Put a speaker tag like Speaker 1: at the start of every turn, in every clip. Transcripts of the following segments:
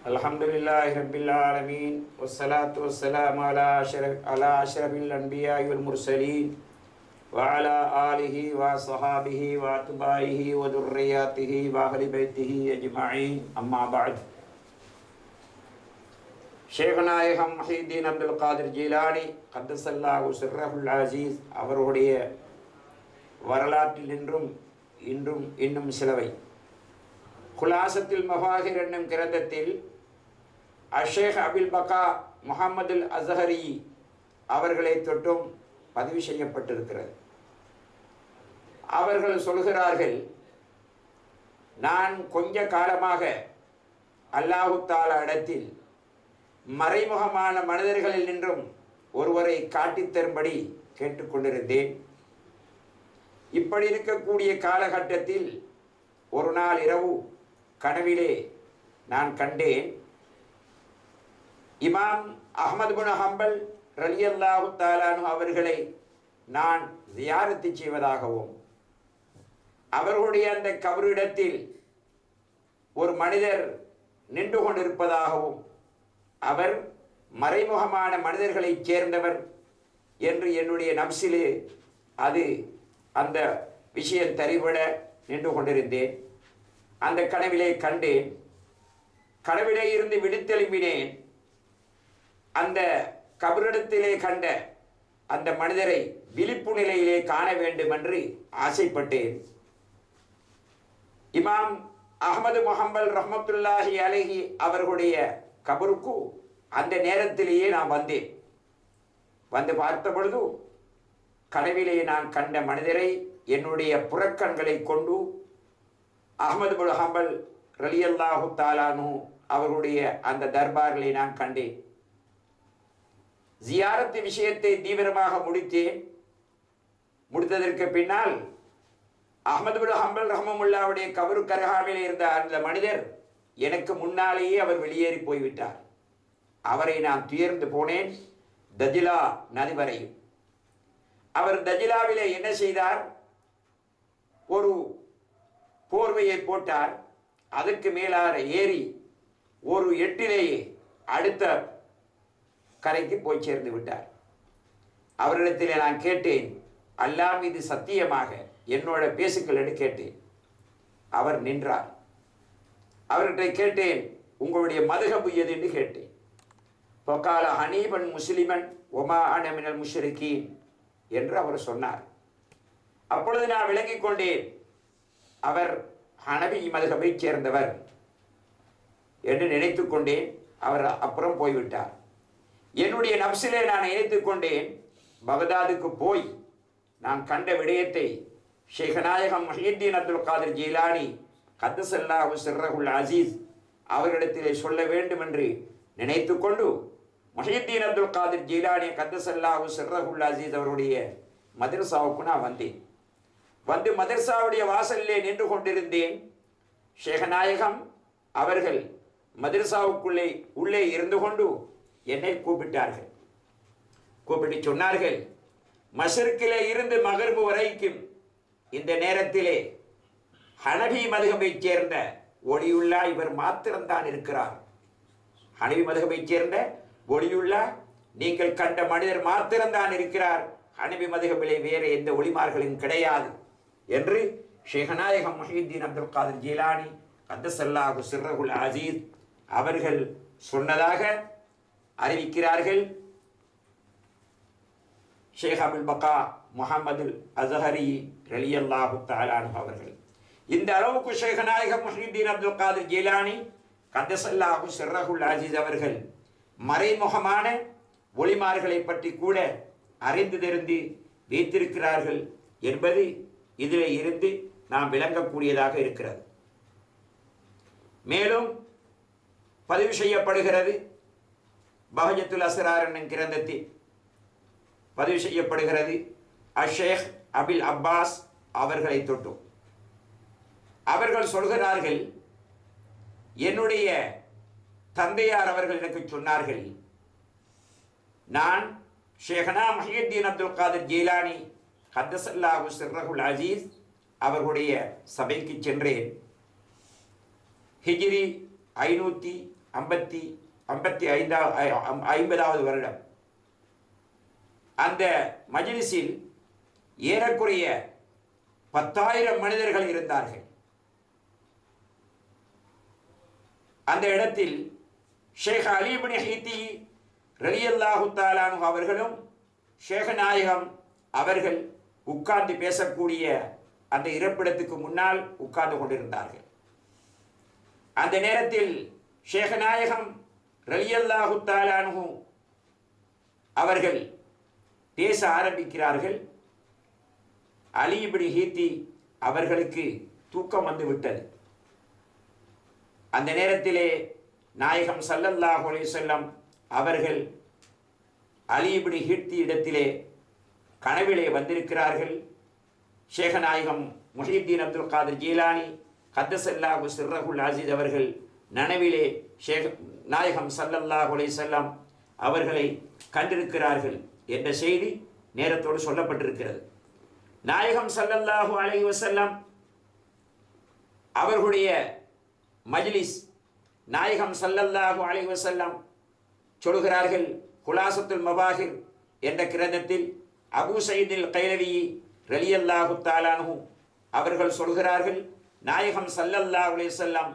Speaker 1: Alhamdulillahi Rabbil Alameen Wassalatu wassalamu ala ashrafil anbiya wal mursaleen wa ala alihi wa sahabihi wa atba'ihi wa dhurriyyatihi wa ahli baitihi ajma'in amma ba'd. Shaykhana Muhyiddin Abdul Qadir Jilani Qaddasallahu sirrahul aziz அவருடைய வரலாற்றில் இன்னும் சிலவை குலாசத்தில் மஃபாஹிர் என்னும் கிரந்தத்தில் அஷேக் அபில் பகா முஹம்மதுல் Azhari அவர்களை தொட்டும் பதிவு செய்யப்பட்டிருக்கிறது. அவர்கள் சொல்கிறார்கள், நான் கொஞ்ச காலமாக அல்லாஹு தஆலா இடத்தில் மறைமுகமான மனிதர்களில் நின்றும் ஒருவரை காட்டித் தரும்படி கேட்டுக்கொண்டிருந்தேன். இப்படி இருக்கக்கூடிய காலகட்டத்தில் ஒரு நாள் இரவு கனவிலே நான் கண்டேன், இமாம் அஹ்மத் பின் ஹம்பல் ரலியல்லாஹு தஆலா அன்ஹு அவர்களை நான் ஜியாரத்து செய்வதாகவும், அவர்களுடைய அந்த கபரிடத்தில் ஒரு மனிதர் நின்று கொண்டிருப்பதாகவும், அவர் மறைமுகமான மனிதர்களைச் சேர்ந்தவர் என்று என்னுடைய நப்சிலே அந்த விஷயம் தரிபட நின்று கொண்டிருந்தேன். அந்த கனவிலே கண்டேன். கனவிலே இருந்து விடுத்தெழும்பினேன். அந்த கபரிடத்திலே கண்ட அந்த மனிதரை விழிப்பு நிலையிலே காண வேண்டும் என்று ஆசைப்பட்டேன். இமாம் அஹ்மது முஹம்பல் ரஹ்மத்துல்லாஹி அலைஹி அவர்களுடைய கபருக்கு அந்த நேரத்திலேயே நான் வந்தேன். வந்து பார்த்த பொழுது கனவிலே நான் கண்ட மனிதரை என்னுடைய புறக்கண்களை கொண்டு அஹ்மது பின் ஹம்பல் ரலியல்லாஹு தஆலா அன்ஹு அவர்களுடைய அந்த தர்பார்களை நான் கண்டேன். ஜியாரத்து விஷயத்தை தீவிரமாக முடித்ததற்கு பின்னால் அஹ்மது பின் ஹம்பல் ரஹ்மத்துல்லாஹுடைய கபரு கரகாவிலே இருந்த அந்த மனிதர் எனக்கு முன்னாலேயே அவர் வெளியேறி போய்விட்டார். அவரை நான் துயர்ந்து போனேன். தஜ்லா நதி வரையும் அவர் தஜ்லாவிலே என்ன செய்தார், ஒரு போர்வையை போட்டார். அதற்கு மேலாக ஏறி ஒரு எட்டிலேயே அடுத்த கரைக்கு போய் சேர்ந்து விட்டார். அவரிடத்திலே நான் கேட்டேன், அல்லாஹ் மீது சத்தியமாக என்னோட பேசுக்கள் என்று கேட்டேன். அவர் நின்றார். அவர்கிட்ட கேட்டேன், உங்களுடைய மதுஹப் எது என்று கேட்டேன். ஃபகால ஹனீபன் முஸ்லிமன் ஒமா அன மினல் முஷ்ரிகீன் என்று அவர் சொன்னார். அப்பொழுது நான் விளங்கிக் கொண்டேன், அவர் ஹனபி மதுஹபை சேர்ந்தவர் என்று நினைத்து கொண்டேன். அவர் அப்புறம் போய்விட்டார். என்னுடைய நப்சிலே நான் நினைத்து கொண்டேன், பகதாதுக்கு போய் நான் கண்ட விடயத்தை ஷேഖനാயகம் முஹியத்தீன் அப்துல் காதிர் ஜீலானி கத்தஸல்லாஹு சிர்ரஹுல் அசீஸ் அவர்களிடத்திலே சொல்ல வேண்டும் என்று நினைத்து கொண்டு முஹியத்தீன் அப்துல் காதிர் ஜீலானி கத்தஸல்லாஹு சிர்ரஹுல் அசீஸ் அவருடைய மதரசாவுக்கு நான் வந்தேன். வந்து மதரசாவுடைய வாசலிலே நின்று கொண்டிருந்தேன். ஷேഖനാயகம் அவர்கள் மதரசாவுக்குள்ளே உள்ளே இருந்து கொண்டு என்னை கூப்பிட்டார்கள். கூப்பிட்டு சொன்னார்கள், மஷ்ரிக்கிலே இருந்து மகரிப் வரைக்கும் இந்த நேரத்திலே ஹனபி மதுஹபை சேர்ந்த ஒளியுள்ள இவர் மாத்திரம்தான் இருக்கிறார். ஹனபி மதுஹபை சேர்ந்த ஒளியுள்ள நீங்கள் கண்ட மனிதர் மாத்திரம்தான் இருக்கிறார். ஹனபி மதுஹபிலே வேறு எந்த ஒளிமார்களும் கிடையாது என்று ஷேഖനാயகம் முஹியத்தீன் அப்துல் காதிர் ஜீலானி கத்தஸல்லாஹு சிர்ரஹுல் அசீஸ் அவர்கள் சொன்னதாக அறிவிக்கிறார்கள். ஷேக் அபில் பகா முஹம்மதுல் அஸ்ஹரி ரலியல்லாஹு தஆலா அன்ஹு அவர்கள் இந்த அளவுக்கு ஷேഖനാயகம் முஹியத்தீன் அப்துல் காதிர் ஜீலானி கத்தஸல்லாஹு சிர்ரஹுல் அசீஸ் அவர்கள் மறைமுகமான ஒளிமார்களை பற்றி கூட அறிந்து தெரிந்து வைத்திருக்கிறார்கள் என்பது இதிலே இருந்து நாம் விளங்கக்கூடியதாக இருக்கிறது. மேலும் பதிவு செய்யப்படுகிறது, பஹஜத்துல் அஸ்ரார் என்னும் கிரந்தத்தில் பதிவு செய்யப்படுகிறது, அஷேக் அபில் அப்பாஸ் அவர்களை தொட்டும் அவர்கள் சொல்கிறார்கள், என்னுடைய தந்தையார் அவர்கள் எனக்கு சொன்னார்கள், நான் ஷேഖனா முஹியத்தீன் அப்துல் காதிர் ஜீலானி கத்தஸல்லாஹு சிர்ரஹுல் அசீஸ் அவர்களுடைய சபைக்கு சென்றேன். ஹிஜ்ரி 50வது வருடம். அந்த மஜ்லிஸில் ஏறக்குறைய 10,000 மனிதர்கள் இருந்தார்கள். அந்த இடத்தில் ஷேக் அலி இப்னு ஹீத்தி ரலியல்லாஹு தஆலா அன்ஹு அவர்களும் ஷேக் நாயகம் அவர்கள் உட்கார்ந்து பேசக்கூடிய அந்த இருப்பிடத்துக்கு முன்னால் உட்கார்ந்து கொண்டிருந்தார்கள். அந்த நேரத்தில் ஷேக் நாயகம் ரலியல்லாஹு தஆலா அன்ஹு அவர்கள் பேச ஆரம்பிக்கிறார்கள். அலி இப்னு ஹீத்தி அவர்களுக்கு தூக்கம் வந்து விட்டது. அந்த நேரத்திலே நாயகம் ஸல்லல்லாஹு அலைஹி வஸல்லம் அவர்கள் அலி இப்னு ஹீத்தி இடத்திலே கனவிலே வந்திருக்கிறார்கள். ஷேக் நாயகம் முஹியுத்தீன் அப்துல் காதிர் ஜீலானி கத்தஸல்லாஹு சிர்ரஹுல் அஸீஸ் அவர்கள் நனவிலே ஷேக் நாயகம் ஸல்லல்லாஹு அலைஹி வஸல்லம் அவர்களை கண்டிருக்கிறார்கள் என்ற செய்தி நேரத்தோடு சொல்லப்பட்டிருக்கிறது. நாயகம் ஸல்லல்லாஹு அலைஹி வஸல்லம் அவர்களுடைய மஜ்லிஸ் நாயகம் ஸல்லல்லாஹு அலைஹி வஸல்லம் சொல்கிறார்கள். குலாசத்துல் மபாஹிர் என்ற கிரந்தத்தில் அபூ சயீத் அல் கைலவி ரலியல்லாஹு தஆலா அன்ஹு அவர்கள் சொல்கிறார்கள், நாயகம் ஸல்லல்லாஹு அலைஹி வஸல்லம்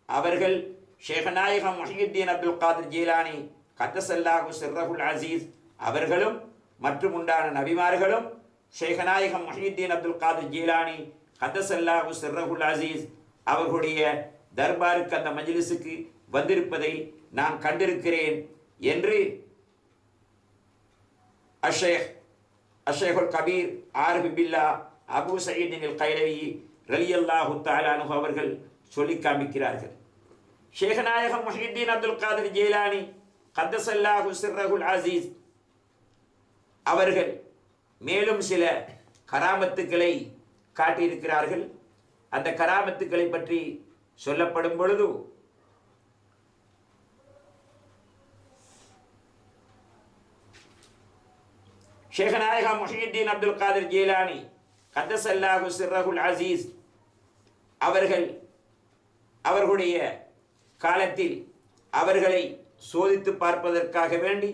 Speaker 1: அவர்கள் ஷேக் நாயகம் முஹியுத்தீன் அப்துல் காதிர் ஜீலானி கத்தஸல்லாஹு சிர்ரஹுல் அஸீஸ் அவர்களும் மற்றும் உண்டான நபிமார்களும் ஷேக் நாயகம் முஹியுத்தீன் அப்துல் காதிர் ஜீலானி கத்தஸல்லாஹு சிர்ரஹுல் அஸீஸ் அவர்களுடைய தர்பாருக்கு அந்த மஜ்லிஸுக்கு வந்திருப்பதை நான் கண்டிருக்கிறேன் என்று அஷேகுல் கபீர் ஆரிஃப் பில்லா அபூ சயீத் அல் கைலவி ரலியல்லாஹு தஆலா அன்ஹு அவர்கள் சொல்லி காண்பிக்கிறார்கள். ஷேக் நாயகம் முஹியுத்தீன் அப்துல் காதிர் ஜீலானி கத்தஸல்லாஹு சிர்ரஹுல் அஸீஸ் அவர்கள் மேலும் சில கராமத்துக்களை காட்டியிருக்கிறார்கள். அந்த கராமத்துக்களை பற்றி சொல்லப்படும் பொழுது ஷேக் நாயகம் முஹியுத்தீன் அப்துல் காதிர் ஜீலானி கத்தஸல்லாஹு சிர்ரஹுல் அஸீஸ் அவர்கள் அவர்களுடைய காலத்தில் அவர்களை சோதித்து பார்ப்பதற்காக வேண்டி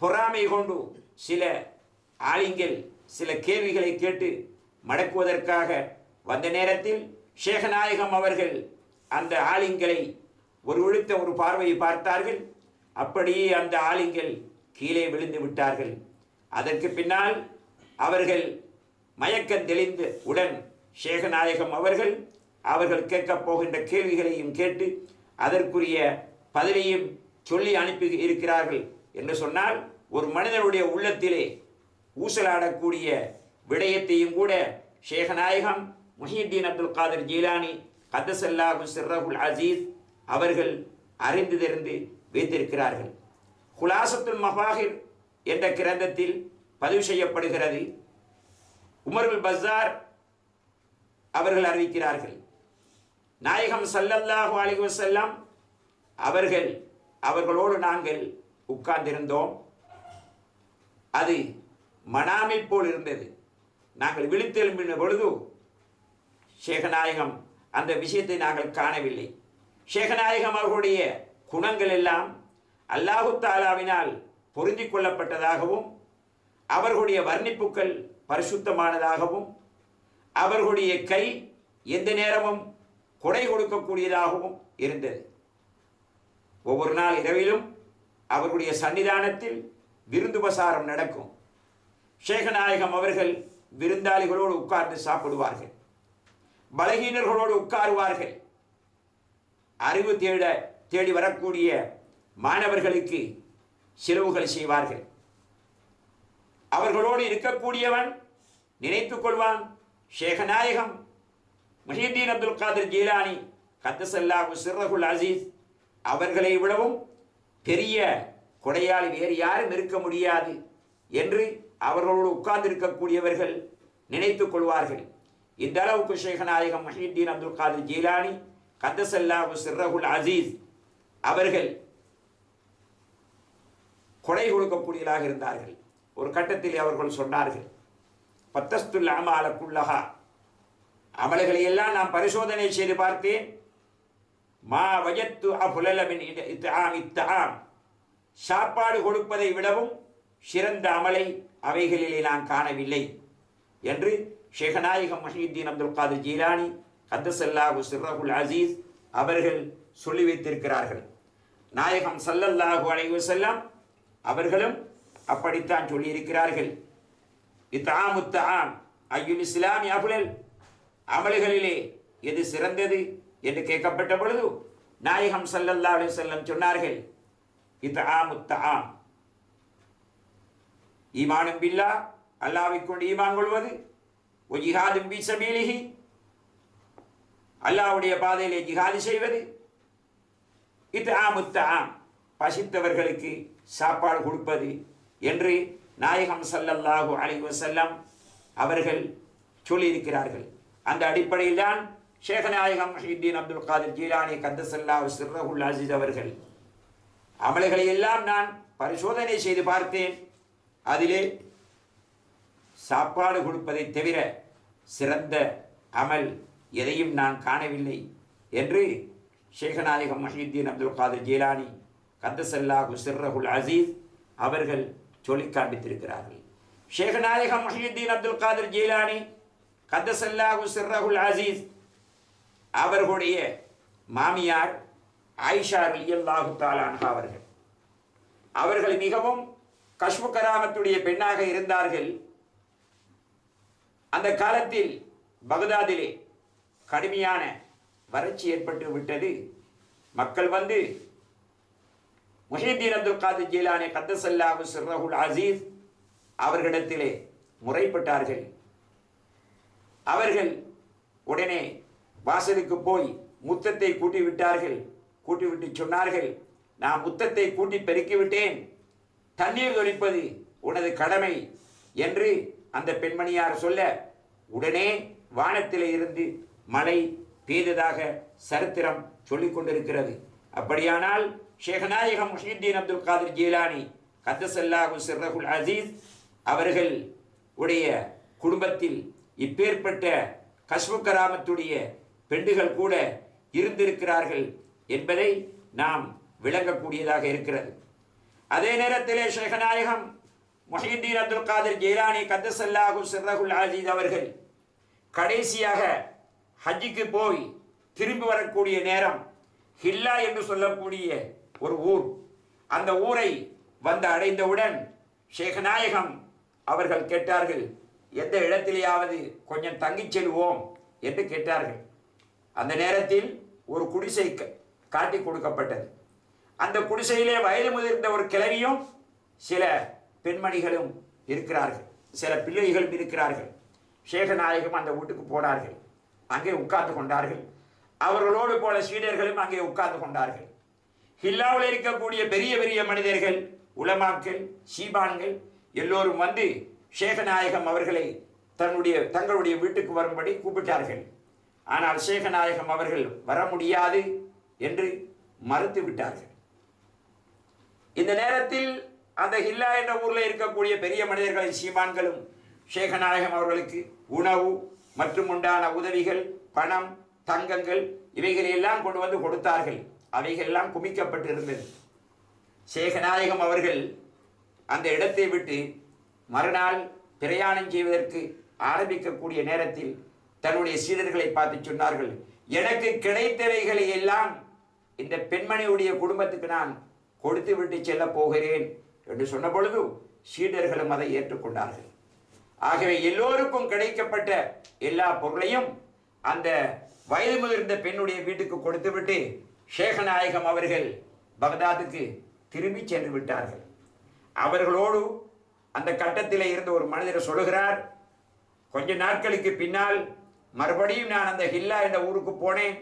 Speaker 1: பொறாமை கொண்டு சில ஆலிங்கள் சில கேள்விகளை கேட்டு மடக்குவதற்காக வந்த நேரத்தில் ஷேக் நாயகம் அவர்கள் அந்த ஆலிங்களை ஒரு பார்வையை பார்த்தார்கள். அப்படியே அந்த ஆலிங்கள் கீழே விழுந்து விட்டார்கள். அதற்கு பின்னால் அவர்கள் மயக்கம் தெளிந்த உடன் ஷேக் நாயகம் அவர்கள் கேட்கப் போகின்ற கேள்விகளையும் கேட்டு அதற்குரிய பதிலையும் சொல்லி அனுப்பி இருக்கிறார்கள். என்று சொன்னால் ஒரு மனிதனுடைய உள்ளத்திலே ஊசலாடக்கூடிய விடயத்தையும் கூட ஷேக் நாயகம் முஹியுத்தீன் அப்துல் காதிர் ஜீலானி கத்தஸல்லாஹு சிர்ரஹுல் அஸீஸ் அவர்கள் அறிந்து தெரிந்து வைத்திருக்கிறார்கள். குலாசத்துல் மபாஹிர் என்ற கிரந்தத்தில் பதிவு செய்யப்படுகிறது. உமருல் பஸார் அவர்கள் அறிவிக்கிறார்கள், நாயகம் ஸல்லல்லாஹு அலைஹி வஸல்லம் அவர்களோடு நாங்கள் உட்கார்ந்திருந்தோம். அது மனாமை போல் இருந்தது. நாங்கள் விழித்தெழும்பின பொழுது ஷேக் நாயகம் அந்த விஷயத்தை நாங்கள் காணவில்லை. ஷேக் நாயகம் அவர்களுடைய குணங்கள் எல்லாம் அல்லாஹு தாலாவினால் பொருந்திக் கொள்ளப்பட்டதாகவும் அவர்களுடைய வர்ணிப்புக்கள் பரிசுத்தமானதாகவும் அவர்களுடைய கை எந்த நேரமும் கொடை கொடுக்கக்கூடியதாகவும் இருந்தது. ஒவ்வொரு நாள் இரவிலும் அவர்களுடைய சன்னிதானத்தில் விருந்து உபசாரம் நடக்கும். ஷேக் நாயகம் அவர்கள் விருந்தாளிகளோடு உட்கார்ந்து சாப்பிடுவார்கள். பலகீனர்களோடு உட்காருவார்கள். அறிவு தேடி வரக்கூடிய மாணவர்களுக்கு செலவுகள் செய்வார்கள். அவர்களோடு இருக்கக்கூடியவன் நினைத்துக் கொள்வான், ஷேக் நாயகம் முஹியுத்தீன் அப்துல் காதிர் ஜீலானி கத்தஸல்லாஹு சிர்ரஹுல் அஸீஸ் அவர்களை விடவும் பெரிய கொடையாளி வேறு யாரும் இருக்க முடியாது என்று அவர்களோடு உட்கார்ந்து இருக்கக்கூடியவர்கள் நினைத்துக் கொள்வார்கள். இந்த அளவுக்கு ஷேக் நாயகம் முஹியுத்தீன் அப்துல் காதிர் ஜீலானி கத்தஸல்லாஹு சிர்ரஹுல் அஸீஸ் அவர்கள் கொடை கொடுக்கக்கூடியதாக இருந்தார்கள். ஒரு கட்டத்தில் அவர்கள் சொன்னார்கள், பத்தஸ்துல் அமால குல்லஹா, அமல்களை எல்லாம் நான் பரிசோதனை செய்து பார்த்தேன், மா வஜத்து அஃலல மின் இத்ஆம், சாப்பாடு கொடுப்பதை விடவும் சிறந்த அமலை அவைகளிலே நான் காணவில்லை என்று ஷேகநாயகம் முஹ்யித்தீன் அப்துல் காதிர் ஜீலானி கத்தஸல்லாஹு சிர்ரஹுல் அஸீஸ் அவர்கள் சொல்லி வைத்திருக்கிறார்கள். நாயகம் ஸல்லல்லாஹு அலைஹி வஸல்லம் அவர்களும் அப்படித்தான் சொல்லியிருக்கிறார்கள். இத்ஆமுத் தஆம் அய்யுல் இஸ்லாமி அஃலல், அமல்களிலே எது சிறந்தது என்று கேட்கப்பட்ட பொழுது நாயகம் ஸல்லல்லாஹு அலைஹி வஸல்லம் சொன்னார்கள், இத்ஆமுத் தஆம், ஈமானும் பில்லாஹ், அல்லாஹ்வை கொண்டு ஈமான் கொள்வது, ஒ ஜிஹாதும் ஃபீ ஸபீலிஹி, அல்லாஹ்வுடைய பாதையிலே ஜிஹாது செய்வது, இத்ஆமுத் தஆம், பசித்தவர்களுக்கு சாப்பாடு கொடுப்பது என்று நாயகம் ஸல்லல்லாஹு அலைஹி வஸல்லம் அவர்கள் சொல்லியிருக்கிறார்கள். அந்த அடிப்படையில் தான் ஷேகநாயகம் முஹ்யித்தீன் அப்துல் காதிர் ஜீலானி கத்தஸல்லாஹு சிர்ரஹுல் அஸீஸ் அவர்கள் அமல்களை எல்லாம் நான் பரிசோதனை செய்து பார்த்தேன், அதிலே சாப்பாடு கொடுப்பதை தவிர சிறந்த அமல் எதையும் நான் காணவில்லை என்று ஷேகநாயகம் முஹ்யித்தீன் அப்துல் காதிர் ஜீலானி கத்தஸல்லாஹு சிர்ரஹுல் அஸீஸ் அவர்கள் சொல்லி காண்பித்திருக்கிறார்கள். ஷேகநாயகம் முஹ்யித்தீன் அப்துல் காதிர் ஜீலானி கத்தஸல்லாஹு சிர்ரஹுல் அஸீஸ் அவர்களுடைய மாமியார் ஆயிஷா ரலியல்லாஹு தஆலா அன்ஹா அவர்கள் மிகவும் கஷ்ஃபு கராமத்துடைய பெண்ணாக இருந்தார்கள். அந்த காலத்தில் பகதாதிலே கடுமையான வறட்சி ஏற்பட்டு விட்டது. மக்கள் வந்து முஹ்யித்தீன் அப்துல் காதிர் ஜீலானி கத்தஸல்லாஹு சிர்ரஹுல் அஸீஸ் அவர்களிடத்திலே முறைப்பட்டார்கள். அவர்கள் உடனே வாசலுக்கு போய் முத்தத்தை கூட்டி விட்டார்கள். கூட்டிவிட்டு சொன்னார்கள், நான் முத்தத்தை கூட்டி பெருக்கிவிட்டேன், தண்ணீர் தொளிப்பது உனது கடமை என்று அந்த பெண்மணியார் சொல்ல, உடனே வானத்திலே இருந்து மழை பெய்ததாக சரித்திரம் சொல்லிக் கொண்டிருக்கிறது. அப்படியானால் ஷேகநாயகம் முஹ்யித்தீன் அப்துல் காதிர் ஜீலானி கத்தஸல்லாஹு சிர்ரஹுல் அஸீஸ் அவர்கள் உடைய குடும்பத்தில் இப்பேற்பட்ட கஷ்ஃபு கராமத்துடைய பெண்டுகள் கூட இருந்திருக்கிறார்கள் என்பதை நாம் விளங்கக்கூடியதாக இருக்கிறது. அதே நேரத்திலே ஷேகநாயகம் முஹ்யித்தீன் அப்துல் காதிர் ஜீலானி கத்தஸல்லாஹு சிர்ரஹுல் அஸீஸ் அவர்கள் கடைசியாக ஹஜ்ஜுக்கு போய் திரும்பி வரக்கூடிய நேரம் ஹில்லா என்று சொல்லக்கூடிய ஒரு ஊர், அந்த ஊரை வந்து அடைந்தவுடன் ஷேகநாயகம் அவர்கள் கேட்டார்கள், எந்த இடத்திலேயாவது கொஞ்சம் தங்கிச் செல்வோம் என்று கேட்டார்கள். அந்த நேரத்தில் ஒரு குடிசை காட்டி கொடுக்கப்பட்டது. அந்த குடிசையிலே வயது முதிர்ந்த ஒரு கிழவியும் சில பெண்மணிகளும் இருக்கிறார்கள், சில பிள்ளைகளும் இருக்கிறார்கள். ஷேகநாயகம் அந்த வீட்டுக்கு போனார்கள். அங்கே உட்கார்ந்து கொண்டார்கள். அவர்களோடு போல சீடர்களும் அங்கே உட்கார்ந்து கொண்டார்கள். ஹில்லாவில் இருக்கக்கூடிய பெரிய பெரிய மனிதர்கள், உலமாக்கள், சீபான்கள் எல்லோரும் வந்து ஷேகநாயகம் அவர்களை தங்களுடைய வீட்டுக்கு வரும்படி கூப்பிட்டார்கள். ஆனால் ஷேகநாயகம் அவர்கள் வர முடியாது என்று மறுத்து விட்டார்கள். இந்த நேரத்தில் அந்த ஹில்லா என்ற ஊரில் இருக்கக்கூடிய பெரிய மனிதர்களை சீமான்களும் ஷேகநாயகம் அவர்களுக்கு உணவு மற்றும் உண்டான உதவிகள், பணம், தங்கங்கள் இவைகளை எல்லாம் கொண்டு வந்து கொடுத்தார்கள். அவைகள் எல்லாம் குமிக்கப்பட்டிருந்தது. ஷேகநாயகம் அவர்கள் அந்த இடத்தை விட்டு மறுநாள் பிரயாணம் செய்வதற்கு ஆரம்பிக்கக்கூடிய நேரத்தில் தன்னுடைய சீடர்களை பார்த்து சொன்னார்கள், எனக்கு கிடைத்தவைகளை எல்லாம் இந்த பெண்மணியுடைய குடும்பத்துக்கு நான் கொடுத்து விட்டு செல்ல போகிறேன் என்று சொன்ன பொழுது சீடர்களும் அதை ஏற்றுக்கொண்டார்கள். ஆகவே எல்லோருக்கும் கிடைக்கப்பட்ட எல்லா பொருளையும் அந்த வயது முதிர்ந்த பெண்ணுடைய வீட்டுக்கு கொடுத்துவிட்டு ஷேகநாயகம் அவர்கள் பகதாதுக்கு திரும்பி சென்று விட்டார்கள். அவர்களோடு அந்த கட்டத்தில் இருந்த ஒரு மனிதர் சொல்லுகிறார், கொஞ்ச நாட்களுக்கு பின்னால் மறுபடியும் நான் அந்த ஹில்லா என்ற ஊருக்கு போனேன்.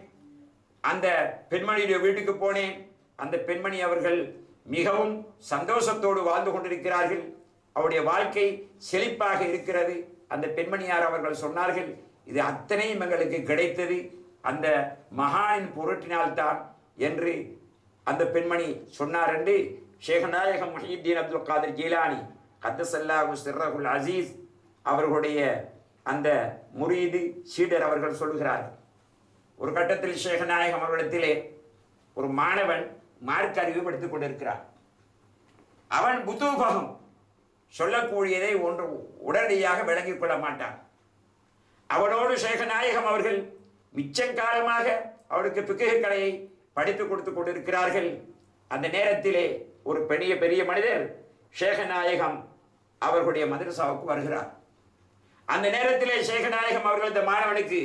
Speaker 1: அந்த பெண்மணியுடைய வீட்டுக்கு போனேன். அந்த பெண்மணி அவர்கள் மிகவும் சந்தோஷத்தோடு வாழ்ந்து கொண்டிருக்கிறார்கள். அவருடைய வாழ்க்கை செழிப்பாக இருக்கிறது. அந்த பெண்மணியார் அவர்கள் சொன்னார்கள், இது அத்தனையும் எங்களுக்கு கிடைத்தது அந்த மகானின் பொருட்டினால்தான் என்று அந்த பெண்மணி சொன்னார் என்று ஷேகநாயகம் முஹ்யித்தீன் அப்துல் காதிர் ஜீலானி கத்தஸல்லாஹு சிர்ரஹுல் அஸீஸ் அவர்களுடைய அந்த முரீது சீடர் அவர்கள் சொல்கிறார்கள். ஒரு கட்டத்தில் ஷேகநாயகம் அவர்களிடத்திலே ஒரு மாணவன் மார்க்க அறிவு படித்துக் கொண்டிருக்கிறான். அவன் புத்தூபகம் சொல்லக்கூடியதை ஒன்று உடனடியாக விளங்கிக் கொள்ள மாட்டான். அவனோடு ஷேகநாயகம் அவர்கள் மிச்சங்காலமாக அவருக்கு பிக்குகை கலையை படித்துக் கொடுத்து கொண்டிருக்கிறார்கள். அந்த நேரத்திலே ஒரு பெரிய மனிதர் ஷேகநாயகம் அவர்களுடைய மதரசாவுக்கு வருகிறார். அந்த நேரத்திலே ஷேகநாயகம் அவர்கள் இந்த மாணவனுக்கு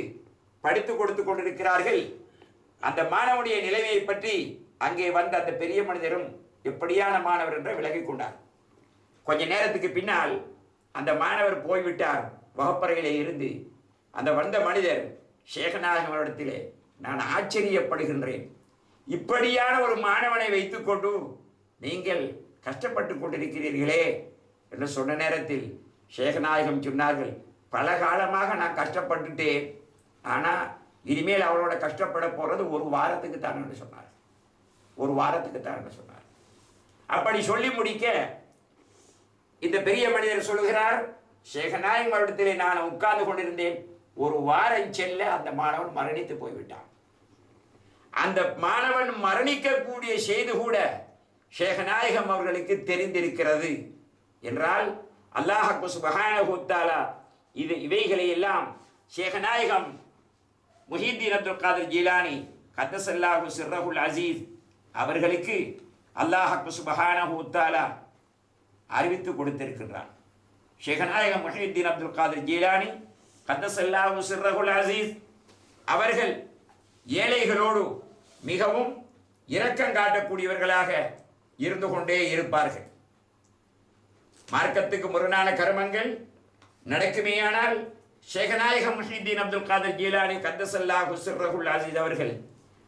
Speaker 1: படித்துக் கொடுத்து கொண்டிருக்கிறார்கள். அந்த மாணவனுடைய நிலைமையை பற்றி அங்கே வந்த அந்த பெரிய மனிதரும் எப்படியான மாணவர் என்று விலகிக் கொண்டார். கொஞ்ச நேரத்துக்கு பின்னால் அந்த மாணவர் போய்விட்டார். வகுப்பறையிலே இருந்து அந்த வந்த மனிதர் ஷேகநாயகம் அவரிடத்திலே, நான் ஆச்சரியப்படுகின்றேன், இப்படியான ஒரு மாணவனை வைத்துக்கொண்டு நீங்கள் கஷ்டப்பட்டு கொண்டிருக்கிறீர்களே என்று சொன்ன நேரத்தில் ஷேகநாயகம் சொன்னார்கள், பல காலமாக நான் கஷ்டப்பட்டுட்டேன், ஆனால் இனிமேல் அவரோட கஷ்டப்பட போகிறது ஒரு வாரத்துக்கு தான் என்று சொன்னார். ஒரு வாரத்துக்கு தான் என்று சொன்னார். அப்படி சொல்லி முடிக்க இந்த பெரிய மனிதர் சொல்லுகிறார், ஷேகநாயகம் அவரிடத்திலே நான் உட்கார்ந்து கொண்டிருந்தேன், ஒரு வாரம் செல்ல அந்த மாணவன் மரணித்து போய்விட்டான். அந்த மாணவன் மரணிக்கக்கூடிய செய்தி கூட ஷேகநாயகம் அவர்களுக்கு தெரிந்திருக்கிறது என்றால் அல்லாஹ் சுப்ஹானஹு வ தஆலா இவைகளை எல்லாம் ஷேகநாயகம் முஹித்தீன் அப்துல் காதிர் ஜீலானி கத்தஸல்லாஹு சிர்ரஹுல் அஸீஸ் அவர்களுக்கு அல்லாஹ் சுப்ஹானஹு வ தஆலா அறிவித்து கொடுத்திருக்கிறார். ஷேகநாயகம் முஹித்தீன் அப்துல் காதிர் ஜீலானி கத்தஸல்லாஹு சிர்ரஹுல் அஸீஸ் அவர்கள் ஏழைகளோடு மிகவும் இரக்கம் காட்டக்கூடியவர்களாக இருந்து கொண்டே இருப்பார்கள். மார்க்கத்துக்கு முரணான கர்மங்கள் நடக்குமேயானால் ஷேகநாயகம் முஹித்தீன் அப்துல் காதிர் ஜீலானி கத்தஸல்லாஹு சிர்ரஹுல் அஸீஸ் அவர்கள்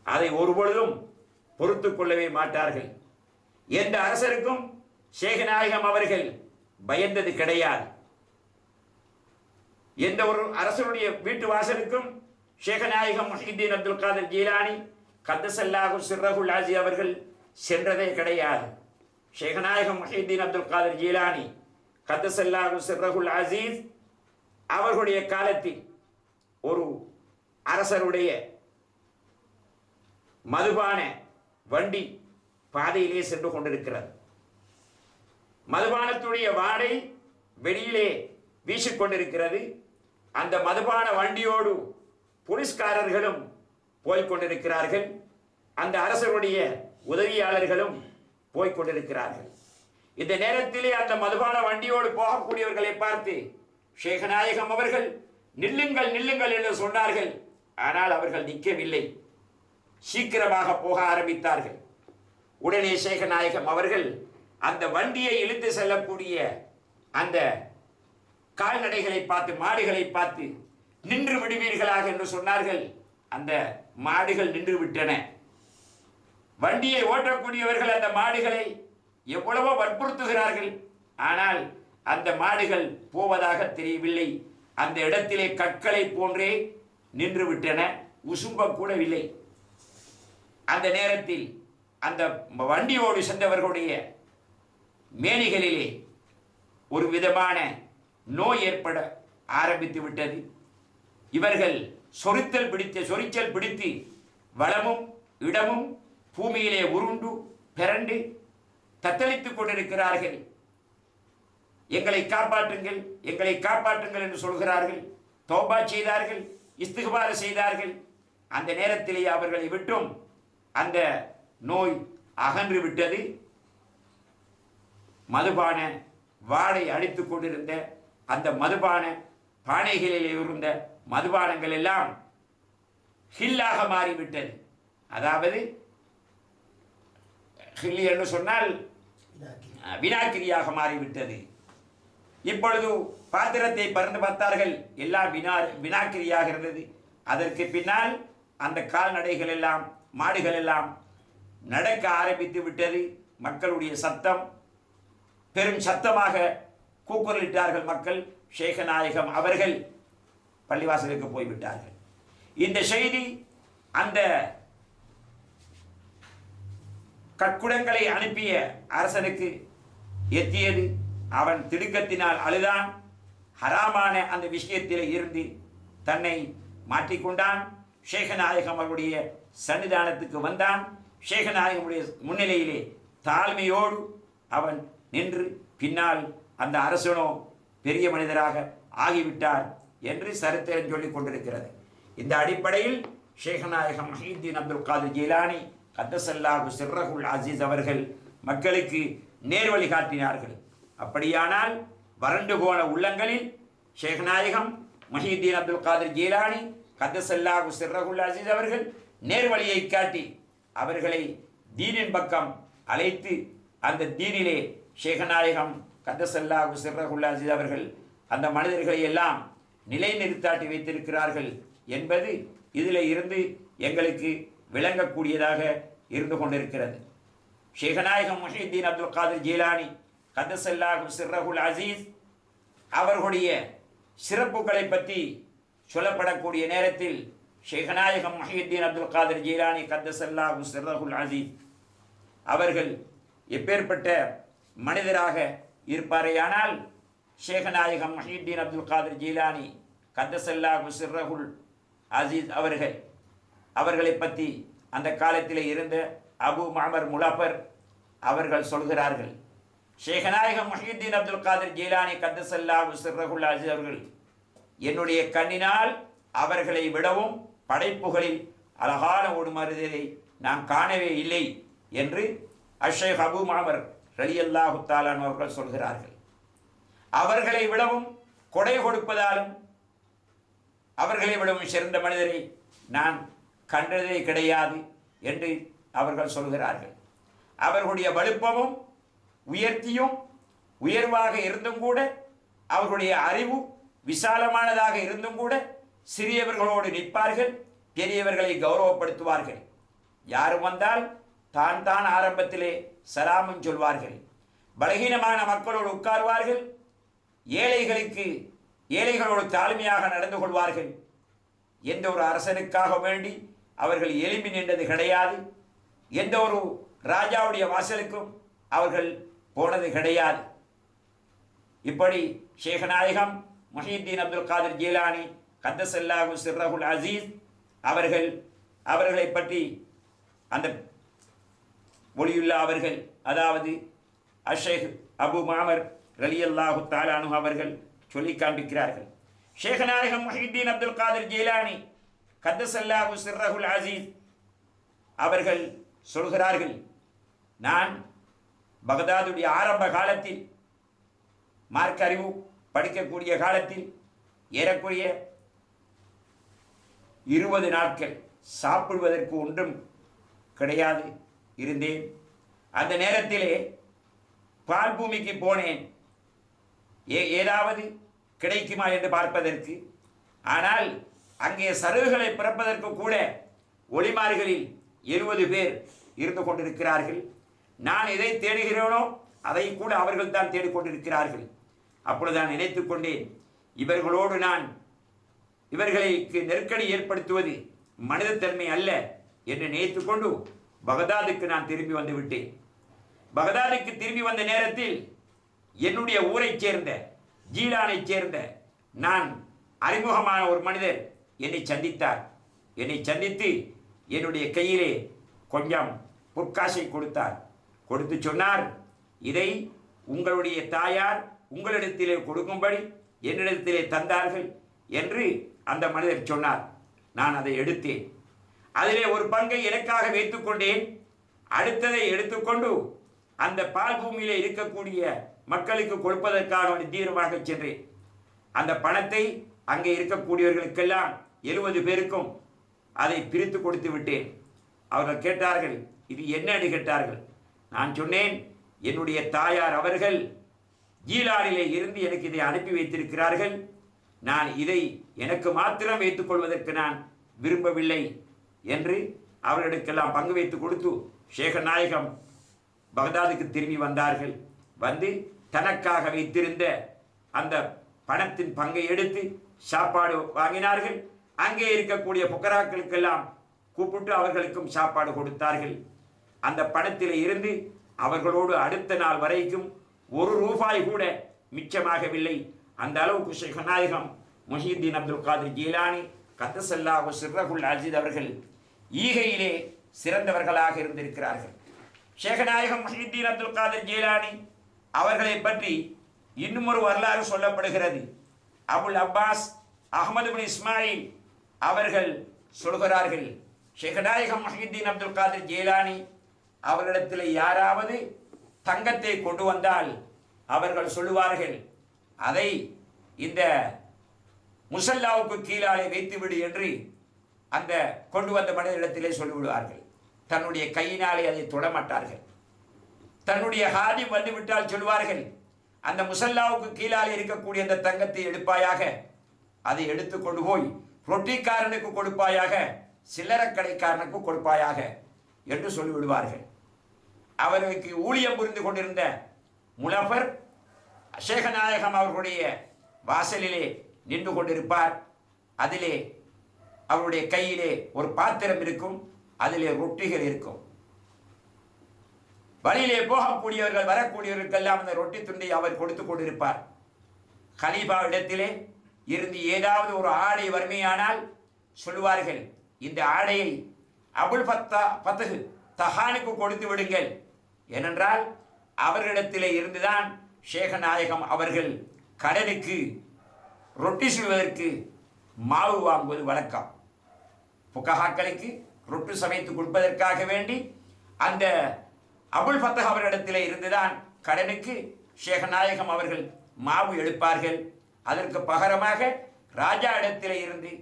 Speaker 1: அதை ஒருபொழுதும் பொறுத்து கொள்ளவே மாட்டார்கள். எந்த அரசருக்கும் ஷேகநாயகம் அவர்கள் பயந்தது கிடையாது. எந்த ஒரு அரசனுடைய வீட்டு வாசலுக்கும் ஷேகநாயகம் முஹித்தீன் அப்துல் காதிர் ஜீலானி கத்தஸல்லாஹு சிர்ரஹுல் அஸீஸ் அவர்கள் சென்றதே கிடையாது. ஷேகநாயகம் முஹித்தீன் அப்துல் காதிர் ஜீலானி கத்தஸல்லாஹு சிர்ரஹுல் அஸீஸ் அவர்களுடைய காலத்தில் ஒரு அரசருடைய மதுபான வண்டி பாதையிலே சென்று கொண்டிருக்கிறது. மதுபானத்துடைய வாடை வெளியிலே வீசிக்கொண்டிருக்கிறது. அந்த மதுபான வண்டியோடு போலீஸ்காரர்களும் போய்கொண்டிருக்கிறார்கள். அந்த அரசருடைய உதவியாளர்களும் போய்கொண்டிருக்கிறார்கள். இந்த நேரத்திலே அந்த மதுபான வண்டியோடு போகக்கூடியவர்களை பார்த்து ஷேகநாயகம் அவர்கள் நில்லுங்கள் நில்லுங்கள் என்று சொன்னார்கள். ஆனால் அவர்கள் நிற்கவில்லை, சீக்கிரமாக போக ஆரம்பித்தார்கள். உடனே ஷேகநாயகம் அவர்கள் அந்த வண்டியை இழுத்து செல்லக்கூடிய அந்த கால்நடைகளை பார்த்து, மாடுகளை பார்த்து, நின்று விடுவீர்களாக என்று சொன்னார்கள். அந்த மாடுகள் நின்று விட்டன. வண்டியை ஓட்டக்கூடியவர்கள் அந்த மாடுகளை எவ்வளவோ வற்புறுத்துகிறார்கள், ஆனால் அந்த மாடுகள் போவதாக தெரியவில்லை. அந்த இடத்திலே கற்களை போன்றே நின்று விட்டன, உசும்ப கூடவில்லை. அந்த நேரத்தில் அந்த வண்டியோடு சென்றவர்களுடைய மேனிகளிலே ஒரு விதமான நோய் ஏற்பட ஆரம்பித்து விட்டது. இவர்கள் சொரிச்சல் பிடித்து வளமும் இடமும் பூமியிலே உருண்டு பிறண்டு தத்தளித்துக் கொண்டிருக்கிறார்கள். எங்களை காப்பாற்றுங்கள், எங்களை காப்பாற்றுங்கள் என்று சொல்கிறார்கள். தௌபா செய்தார்கள், இஸ்திக்பார் செய்தார்கள். அந்த நேரத்திலே அவர்களை விட்டும் அந்த நோய் அகன்று விட்டது. மதுபான வாடை அடித்துக் கொண்டிருந்த அந்த மதுபான பானைகளில் இருந்த மதுபானங்கள் எல்லாம் ஹில்லாக மாறிவிட்டது. அதாவது ஹில்லி என்று சொன்னால் வினாக்கிரியாக மாறிவிட்டது. இப்பொழுது பாத்திரத்தை பறந்து பார்த்தார்கள், எல்லாம் வினாக்கிரியாக இருந்தது. அதற்கு பின்னால் அந்த கால்நடைகள் எல்லாம், மாடுகள் எல்லாம் நடக்க ஆரம்பித்து விட்டது. மக்களுடைய சத்தம் பெரும் சத்தமாக கூக்குரலிட்டார்கள் மக்கள். ஷேகநாயகம் அவர்கள் பள்ளிவாசலுக்கு போய்விட்டார்கள். இந்த செய்தி அந்த கற்குடங்களை அனுப்பிய அரசனுக்கு எத்தியது. அவன் திடுக்கத்தினால் அழுதான். ஹராமான அந்த விஷயத்தில் இருந்து தன்னை மாற்றிக்கொண்டான். ஷேகநாயகம் அவருடைய சன்னிதானத்துக்கு வந்தான். ஷேகநாயகமுடைய முன்னிலையிலே தாழ்மையோடு அவன் நின்று பின்னால் அந்த அரசனோ பெரிய மனிதராக ஆகிவிட்டார் என்று சரித்திரம் சொல்லிக் கொண்டிருக்கிறது. இந்த அடிப்படையில் ஷேகநாயகம் முஹியுத்தீன் அப்துல் காதிர் ஜீலானி கத்தஸல்லாஹு சிர்ரஹுல் அசீஸ் அவர்கள் மக்களுக்கு நேர்வழி காட்டினார்கள். அப்படியானால் வறண்டு போன உள்ளங்களில் ஷேகநாயகம் முஹியுத்தீன் அப்துல் காதிர் ஜீலானி கத்தஸல்லாஹு சிர்ரஹுல் அசீஸ் அவர்கள் நேர்வழியை காட்டி அவர்களை தீனின் பக்கம் அழைத்து அந்த தீனிலே ஷேகநாயகம் கத்தஸல்லாஹு சிர்ரஹுல் அசீஸ் அவர்கள் அந்த மனிதர்களை எல்லாம் நிலைநிறுத்தாட்டி வைத்திருக்கிறார்கள் என்பது இதில் இருந்து எங்களுக்கு விளங்கக்கூடியதாக இருந்து கொண்டிருக்கிறது. ஷேகநாயகம் முஹியுத்தீன் அப்துல் காதிர் ஜீலானி கத்தஸல்லாஹு சிர்ரஹுல் அசீஸ் அவர்களுடைய சிறப்புகளை பற்றி சொல்லப்படக்கூடிய நேரத்தில் ஷேகநாயகம் முஹியுத்தீன் அப்துல் காதிர் ஜீலானி கத்தஸல்லாஹு சிர்ரஹுல் அசீஸ் அவர்கள் எப்பேற்பட்ட மனிதராக இருப்பாரேயானால் ஷேகநாயகம் முஹியுத்தீன் அப்துல் காதிர் ஜீலானி கத்தஸல்லாஹு சிர்ரஹுல் அசீஸ் அவர்களை பற்றி அந்த காலத்தில் இருந்த அபு மஅமர் முலப்பர் அவர்கள் சொல்கிறார்கள், ஷேகநாயகம் முஹியுத்தீன் அப்துல் காதிர் ஜீலானி கத்தஸல்லாஹு சிர்ரஹுல் அசீஸ் அவர்கள் என்னுடைய கண்ணினால் அவர்களை விடவும் படைப்புகளில் அழகான ஒரு மனிதரை நான் காணவே இல்லை என்று அஷேக் அபு மஅமர் ரலியல்லாஹு தஆலா அவர்கள் சொல்கிறார்கள். அவர்களை விடவும் கொடை கொடுப்பதாலும் அவர்களை விடவும் சிறந்த மனிதரை நான் கண்டதே கிடையாது என்று அவர்கள் சொல்கிறார்கள். அவர்களுடைய வலுப்பமும் உயர்த்தியும் உயர்வாக இருந்தும் கூட அவர்களுடைய அறிவு விசாலமானதாக இருந்தும் கூட சிறியவர்களோடு நிற்பார்கள், பெரியவர்களை கௌரவப்படுத்துவார்கள். யாரும் வந்தால் தான் ஆரம்பத்திலே சலாமும் சொல்வார்கள். பலகீனமான மக்களோடு உட்கார்வார்கள். ஏழைகளோடு தாழ்மையாக நடந்து கொள்வார்கள். எந்த ஒரு அரசனுக்காக வேண்டி அவர்கள் எழும்பி நின்றது கிடையாது. எந்த ஒரு ராஜாவுடைய வாசலுக்கும் அவர்கள் போனது கிடையாது. இப்படி ஷேகநாயகம் முஹியுத்தீன் அப்துல் காதிர் ஜீலானி கத்தஸல்லாஹு சிர்ரஹுல் அசீஸ் அவர்களை பற்றி அந்த ஒளியுல்லா அவர்கள், அதாவது அஷேக் அபு மஅமர் ரலியல்லாஹு தஆலா அன்ஹு அவர்கள் சொல்லி காண்பிக்கிறார்கள். ஷேகநாயகம் முஹியுத்தீன் அப்துல் காதிர் ஜீலானி கத்தஸல்லாஹு சிர்ரஹுல் அசீஸ் அவர்கள் சொல்கிறார்கள், நான் பகதாதுடைய ஆரம்ப காலத்தில் மார்க்க அறிவு படிக்கக்கூடிய காலத்தில் ஏறக்குறைய 20 நாட்கள் சாப்பிடுவதற்கு ஒன்றும் கிடையாது இருந்தேன். அந்த நேரத்திலே பால் பூமிக்கு போனேன், ஏதாவது கிடைக்குமா என்று பார்ப்பதற்கு. ஆனால் அங்கே சருகுகளை பிறப்பதற்கு கூட ஒளிமார்களில் 70 பேர் இருந்து கொண்டிருக்கிறார்கள். நான் எதை தேடுகிறேனோ அதை கூட அவர்கள் தான் தேடிக்கொண்டிருக்கிறார்கள். அப்பொழுது நான் நினைத்து கொண்டேன், இவர்களோடு நான் இவர்களுக்கு நெருக்கடி ஏற்படுத்துவது மனிதத்தன்மை அல்ல என்று நினைத்து கொண்டு பகதாதுக்கு நான் திரும்பி வந்து விட்டேன். பகதாதுக்கு திரும்பி வந்த நேரத்தில் என்னுடைய ஊரைச் சேர்ந்த ஜீலானைச் சேர்ந்த நான் அறிமுகமான ஒரு மனிதர் என்னை சந்தித்தார். என்னை சந்தித்து என்னுடைய கையிலே கொஞ்சம் பொற்காசை கொடுத்தார். கொடுத்து சொன்னார், இதை உங்களுடைய தாயார் உங்களிடத்திலே கொடுக்கும்படி என்னிடத்திலே தந்தார்கள் என்று அந்த மனிதர் சொன்னார். நான் அதை எடுத்தேன். அதிலே ஒரு பங்கை எனக்காக வைத்துக்கொண்டேன். அடுத்ததை எடுத்துக்கொண்டு அந்த பால் பூமியிலே இருக்கக்கூடிய மக்களுக்கு கொடுப்பதற்காக தீவிரமாக சென்றேன். அந்த பணத்தை அங்கே இருக்கக்கூடியவர்களுக்கெல்லாம் 70 பேருக்கும் அதை பிரித்து கொடுத்து விட்டேன். அவர்கள் கேட்டார்கள், இது என்னன்னு கேட்டார்கள். நான் சொன்னேன், என்னுடைய தாயார் அவர்கள் ஜீலானிலே இருந்து எனக்கு இதை அனுப்பி வைத்திருக்கிறார்கள். நான் இதை எனக்கு மாத்திரம் வைத்துக் கொள்வதற்கு நான் விரும்பவில்லை என்று அவர்களுக்கெல்லாம் பங்கு வைத்து கொடுத்து ஷேகநாயகம் பகதாதுக்கு திரும்பி வந்தார்கள். வந்து தனக்காக வைத்திருந்த அந்த பணத்தின் பங்கை எடுத்து சாப்பாடு வாங்கினார்கள். அங்கே இருக்கக்கூடிய புக்கராக்களுக்கெல்லாம் கூப்பிட்டு அவர்களுக்கும் சாப்பாடு கொடுத்தார்கள். அந்த பணத்தில் இருந்து அவர்களோடு அடுத்த நாள் வரைக்கும் 1 ரூபாய் கூட மிச்சமாகவில்லை. அந்த அளவுக்கு ஷேகநாயகம் முஹியுத்தீன் அப்துல் காதிர் ஜீலானி கத்தஸல்லாஹு சிர்ரஹுல் அசீஸ் அவர்கள் ஈகையிலே சிறந்தவர்களாக இருந்திருக்கிறார்கள். ஷேகநாயகம் முஹியுத்தீன் அப்துல் காதிர் ஜீலானி அவர்களை பற்றி இன்னும் ஒரு வரலாறு சொல்லப்படுகிறது. அபுல் அப்பாஸ் அஹ்மது பின் இஸ்மாயில் அவர்கள் சொல்கிறார்கள், ஷேகநாயகம் முஹியுத்தீன் அப்துல் காதிர் ஜீலானி அவர்களிடத்தில் யாராவது தங்கத்தை கொண்டு வந்தால் அவர்கள் சொல்லுவார்கள், அதை இந்த முசல்லாவுக்கு கீழாலே வைத்துவிடு என்று அந்த கொண்டு வந்த மனிதனிடத்திலே சொல்லிவிடுவார்கள். தன்னுடைய கையினாலே அதை தொடமாட்டார்கள். தன்னுடைய ஹாதி வந்துவிட்டால் சொல்வார்கள், அந்த முசல்லாவுக்கு கீழாலே இருக்கக்கூடிய அந்த தங்கத்தை எடுப்பாயாக, அதை எடுத்து கொண்டு போய் ரொட்டிக்காரனுக்கு கொடுப்பாயாக, சில்லறை கடைக்காரனுக்கு கொடுப்பாயாக என்று சொல்லிவிடுவார்கள். அவர்களுக்கு ஊழியம் புரிந்து கொண்டிருந்த முலஃபர் ஷேகநாயகம் அவர்களுடைய வாசலிலே நின்று கொண்டிருப்பார். அதிலே அவருடைய கையிலே ஒரு பாத்திரம் இருக்கும், அதிலே ரொட்டிகள் இருக்கும். வழியிலே போகக்கூடியவர்கள் வரக்கூடியவர்களுக்கெல்லாம் அந்த ரொட்டி துண்டை அவர் கொடுத்து கொண்டிருப்பார். கலீஃபா இடத்திலே இருந்து ஏதாவது ஒரு ஆடை வறுமையானால் சொல்லுவார்கள், இந்த ஆடையை அபுல் ஃபத்தஹ் தஹானுக்கு கொடுத்து விடுங்கள். ஏனென்றால் அவர்களிடத்திலே இருந்துதான் ஷேகநாயகம் அவர்கள் கடனுக்கு ரொட்டி செய்வதற்கு மாவு வாங்குவது வழக்கம். புகஹாக்களுக்கு ரொட்டி சமைத்து கொடுப்பதற்காக வேண்டி அந்த அபுல் ஃபத்தஹ் அவர்களிடத்திலே இருந்துதான் கடனுக்கு ஷேகநாயகம் அவர்கள் மாவு எடுப்பார்கள். அதற்கு பகரமாக ராஜா இடத்திலே இருந்து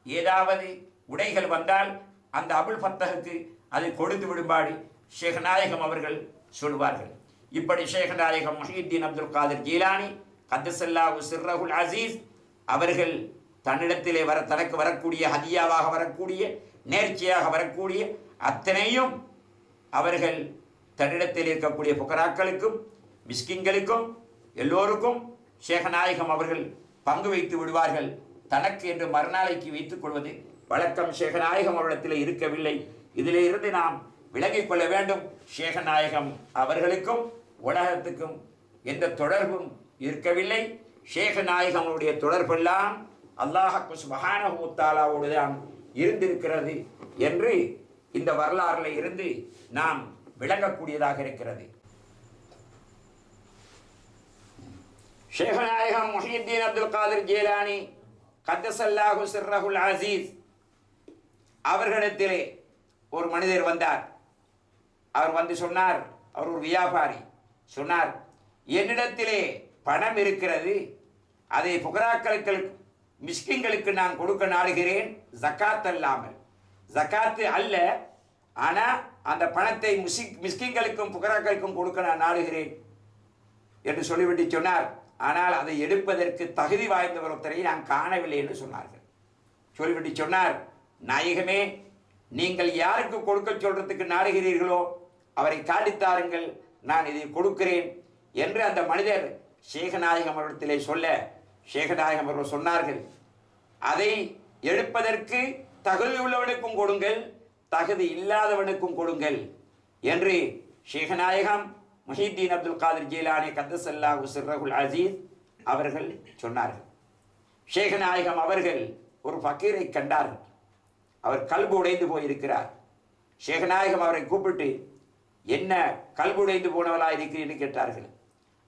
Speaker 1: ஏதாவது உடைகள் வந்தால் அந்த அபுல் ஃபத்தஹுக்கு அதை கொடுத்து விடும்படி ஷேகநாயகம் அவர்கள் சொல்வார்கள். இப்படி ஷேகநாயகம் முஹியுத்தீன் அப்துல் காதிர் ஜீலானி கத்தஸல்லாஹு சிர்ரஹுல் அஸீஸ் அவர்கள் தன்னிடத்திலே தனக்கு வரக்கூடிய ஹதியாவாக வரக்கூடிய நேர்ச்சியாக வரக்கூடிய அத்தனையும் அவர்கள் தன்னிடத்தில் இருக்கக்கூடிய புகராக்களுக்கும் மிஸ்கின்களுக்கும் எல்லோருக்கும் ஷேகநாயகம் அவர்கள் பங்கு வைத்து விடுவார்கள். தனக்கு என்று மறுநாளைக்கு வைத்துக் கொள்வது வழக்கம் ஷேகநாயகம் அவரிடத்தில் இருக்கவில்லை. இதிலே இருந்து நாம் விலகிக் கொள்ள வேண்டும். ஷேகநாயகம் அவர்களுக்கும் உலகத்துக்கும் எந்த தொடர்பும் இருக்கவில்லை. ஷேகநாயகமுடைய தொடர்பெல்லாம் அல்லாஹ் சுப்ஹானஹு வ தஆலாவோடு தான் இருந்திருக்கிறது என்று இந்த வரலாறில் இருந்து நாம் விளங்கக்கூடியதாக இருக்கிறது. ஷேகநாயகம் முஹியுத்தீன் அப்துல் காதிர் ஜீலானி கத்தஸல்லாஹு சிர்ரஹுல் அஸீஸ் அவர்களிடத்திலே ஒரு மனிதர் வந்தார். அவர் வந்து சொன்னார், அவர் ஒரு வியாபாரி, சொன்னார், என்னிடத்திலே பணம் இருக்கிறது, அதை புகராக்களுக்கு மிஸ்கின்களுக்கு நான் கொடுக்க நாடுகிறேன், ஜக்காத் அல்லாமல். ஜக்காத்து அல்ல, ஆனால் அந்த பணத்தை மிஸ்கின்களுக்கும் புகராக்களுக்கும் கொடுக்க நான் நாடுகிறேன் என்று சொல்லிவிட்டு சொன்னார். ஆனால் அதை எடுப்பதற்கு தகுதி வாய்ந்தவர் ஒருத்தரை நான் காணவில்லை என்று சொன்னார்கள். சொல்லிவிட்டு சொன்னார், நாயகமே, நீங்கள் யாருக்கு கொடுக்க சொல்றதுக்கு நாடுகிறீர்களோ அவரை காட்டித்தாருங்கள், நான் இதை கொடுக்கிறேன் என்று அந்த மனிதர் ஷேகநாயகம் அவரிடத்திலே சொல்ல, ஷேகநாயகம் அவர்கள் சொன்னார்கள், அதை எடுப்பதற்கு தகுதி உள்ளவனுக்கும் கொடுங்கள், தகுதி இல்லாதவனுக்கும் கொடுங்கள் என்று ஷேகநாயகம் முஹியுத்தீன் அப்துல் காதிர் ஜீலானி கத்தஸல்லாஹு சிர்ரஹுல் அஸீஸ் அவர்கள் சொன்னார்கள். ஷேகநாயகம் அவர்கள் ஒரு ஃபக்கீரை கண்டார்கள். அவர் கல்பு உடைந்து போயிருக்கிறார். ஷேகநாயகம் அவரை கூப்பிட்டு, என்ன கல்பு உடைந்து போனவளாக இருக்கிறீன்னு கேட்டார்கள்.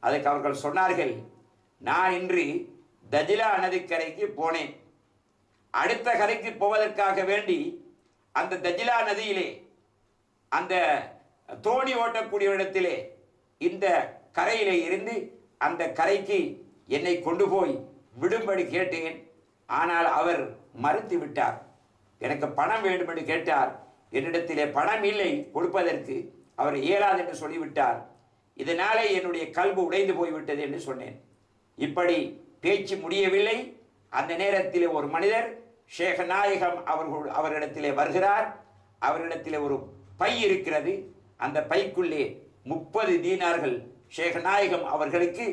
Speaker 1: அதுக்கு அவர்கள் சொன்னார்கள், நான் இன்று தஜிலா நதிக்கரைக்கு போனேன். அடுத்த கரைக்கு போவதற்காக வேண்டி அந்த தஜிலா நதியிலே அந்த தோணி ஓட்டக்கூடிய இடத்திலே இந்த கரையிலே இருந்து அந்த கரைக்கு என்னை கொண்டு போய் விடும்படி கேட்டேன். ஆனால் அவர் மறுத்து விட்டார். எனக்கு பணம் வேண்டும் என்று கேட்டார். என்னிடத்திலே பணம் இல்லை கொடுப்பதற்கு, அவர் இயலாது என்று சொல்லிவிட்டார். இதனாலே என்னுடைய கல்பு உடைந்து போய்விட்டது என்று சொன்னேன். இப்படி பேச்சு முடியவில்லை. அந்த நேரத்தில் ஒரு மனிதர் ஷேகநாயகம் அவர்களிடத்திலே வருகிறார். அவரிடத்திலே ஒரு பை இருக்கிறது. அந்த பைக்குள்ளே 30 தீனார்கள் ஷேகநாயகம் அவர்களுக்கு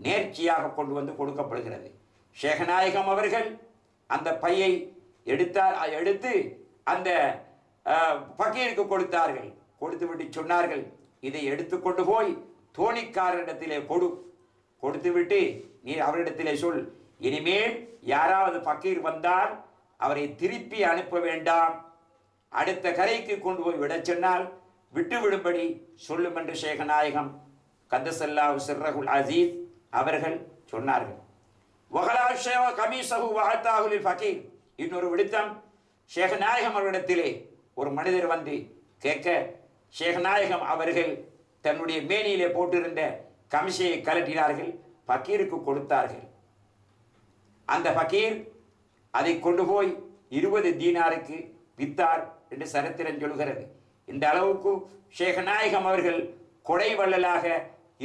Speaker 1: நேர்ச்சியாக கொண்டு வந்து கொடுக்கப்படுகிறது. ஷேகநாயகம் அவர்கள் அந்த பையை எடுத்து அந்த ஃபக்கீருக்கு கொடுத்தார்கள். கொடுத்துவிட்டு சொன்னார்கள், இதை எடுத்துக்கொண்டு போய் தோணிக்காரரிடத்திலே கொடுத்துவிட்டு நீ அவரிடத்திலே சொல், இனிமேல் யாராவது ஃபக்கீர் வந்தால் அவரை திருப்பி அனுப்ப வேண்டாம் அடுத்த கரைக்கு கொண்டு போய் விடச் சொன்னால் விட்டு விடும்படி சொல்லும் என்று ஷேகநாயகம் கத்தசல்லாஹு சிர்ரகுல் அசீஸ் அவர்கள் சொன்னார்கள். இன்னொரு விடுத்தம், ஷேகநாயகம் அவரிடத்திலே ஒரு மனிதர் வந்து கேட்க, ஷேகநாயகம் அவர்கள் தன்னுடைய மேனியிலே போட்டிருந்த கமிஷையை கலட்டினார்கள், ஃபக்கீருக்கு கொடுத்தார்கள். அந்த ஃபக்கீர் அதை கொண்டு போய் 20 தீனாருக்கு வித்தார் என்று சரித்திரம் சொல்கிறது. இந்த அளவுக்கு ஷேகநாயகம் அவர்கள் கொடை வள்ளலாக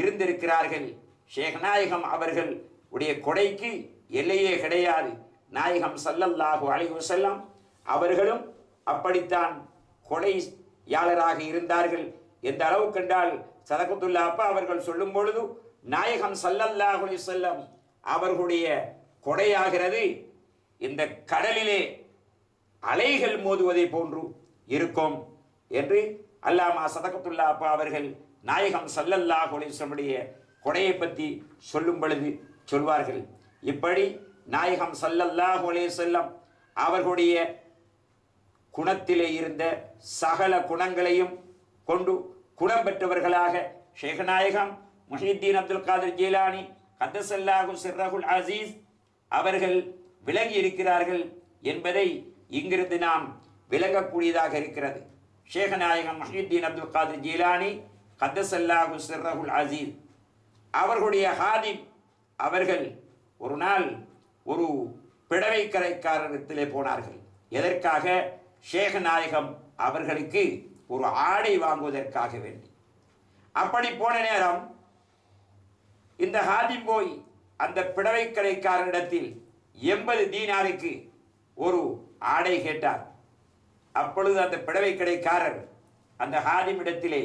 Speaker 1: இருந்திருக்கிறார்கள். ஷேகநாயகம் அவர்கள் உடைய கொடைக்கு எல்லையே கிடையாது. நாயகம் ஸல்லல்லாஹு அலைஹி வஸல்லம் அவர்களும் அப்படித்தான் கொடையாளராக இருந்தார்கள். எந்த அளவுக்கு என்றால் சதகத்துல்லா அப்பா அவர்கள் சொல்லும் பொழுது, நாயகம் ஸல்லல்லாஹு அலைஹி வஸல்லம் அவர்களுடைய கொடையாகிறது இந்த கடலிலே அலைகள் மோதுவதை போன்று இருக்கும் என்று அல்லாமா சதகத்துல்லா அப்பா அவர்கள் நாயகம் ஸல்லல்லாஹு அலைஹி வஸல்லம் கொடையை பற்றி சொல்லும் பொழுது சொல்வார்கள். இப்படி நாயகம் ஸல்லல்லாஹு அலைஹி வஸல்லம் அவர்களுடைய குணத்திலே இருந்த சகல குணங்களையும் கொண்டு குணம் பெற்றவர்களாக ஷேகநாயகம் முஹியுத்தீன் அப்துல் காதிர் ஜீலானி கத்தஸல்லாஹு சிர்ரகுல் அசீஸ் அவர்கள் விளங்கி இருக்கிறார்கள் என்பதை இங்கிருந்து நாம் விளங்கக்கூடியதாக இருக்கிறது. ஷேகநாயகம் முஹியுத்தீன் அப்துல் காதிர் ஜீலானி கத்தஸல்லாஹு சிர்ரகுல் அசீஸ் அவர்களுடைய ஹாதிம் அவர்கள் ஒரு நாள் ஒரு பிடவை கரைக்காரத்திலே போனார்கள். எதற்காக? ஷேகநாயகம் அவர்களுக்கு ஒரு ஆடை வாங்குவதற்காக வேண்டி. அப்படி போன நேரம் இந்த ஹாதிம் போய் அந்த பிடவை கடைக்காரரிடத்தில் 80 தீனாருக்கு ஒரு ஆடை கேட்டார். அப்பொழுது அந்த பிடவை கடைக்காரர் அந்த ஹாதிமிடத்திலே,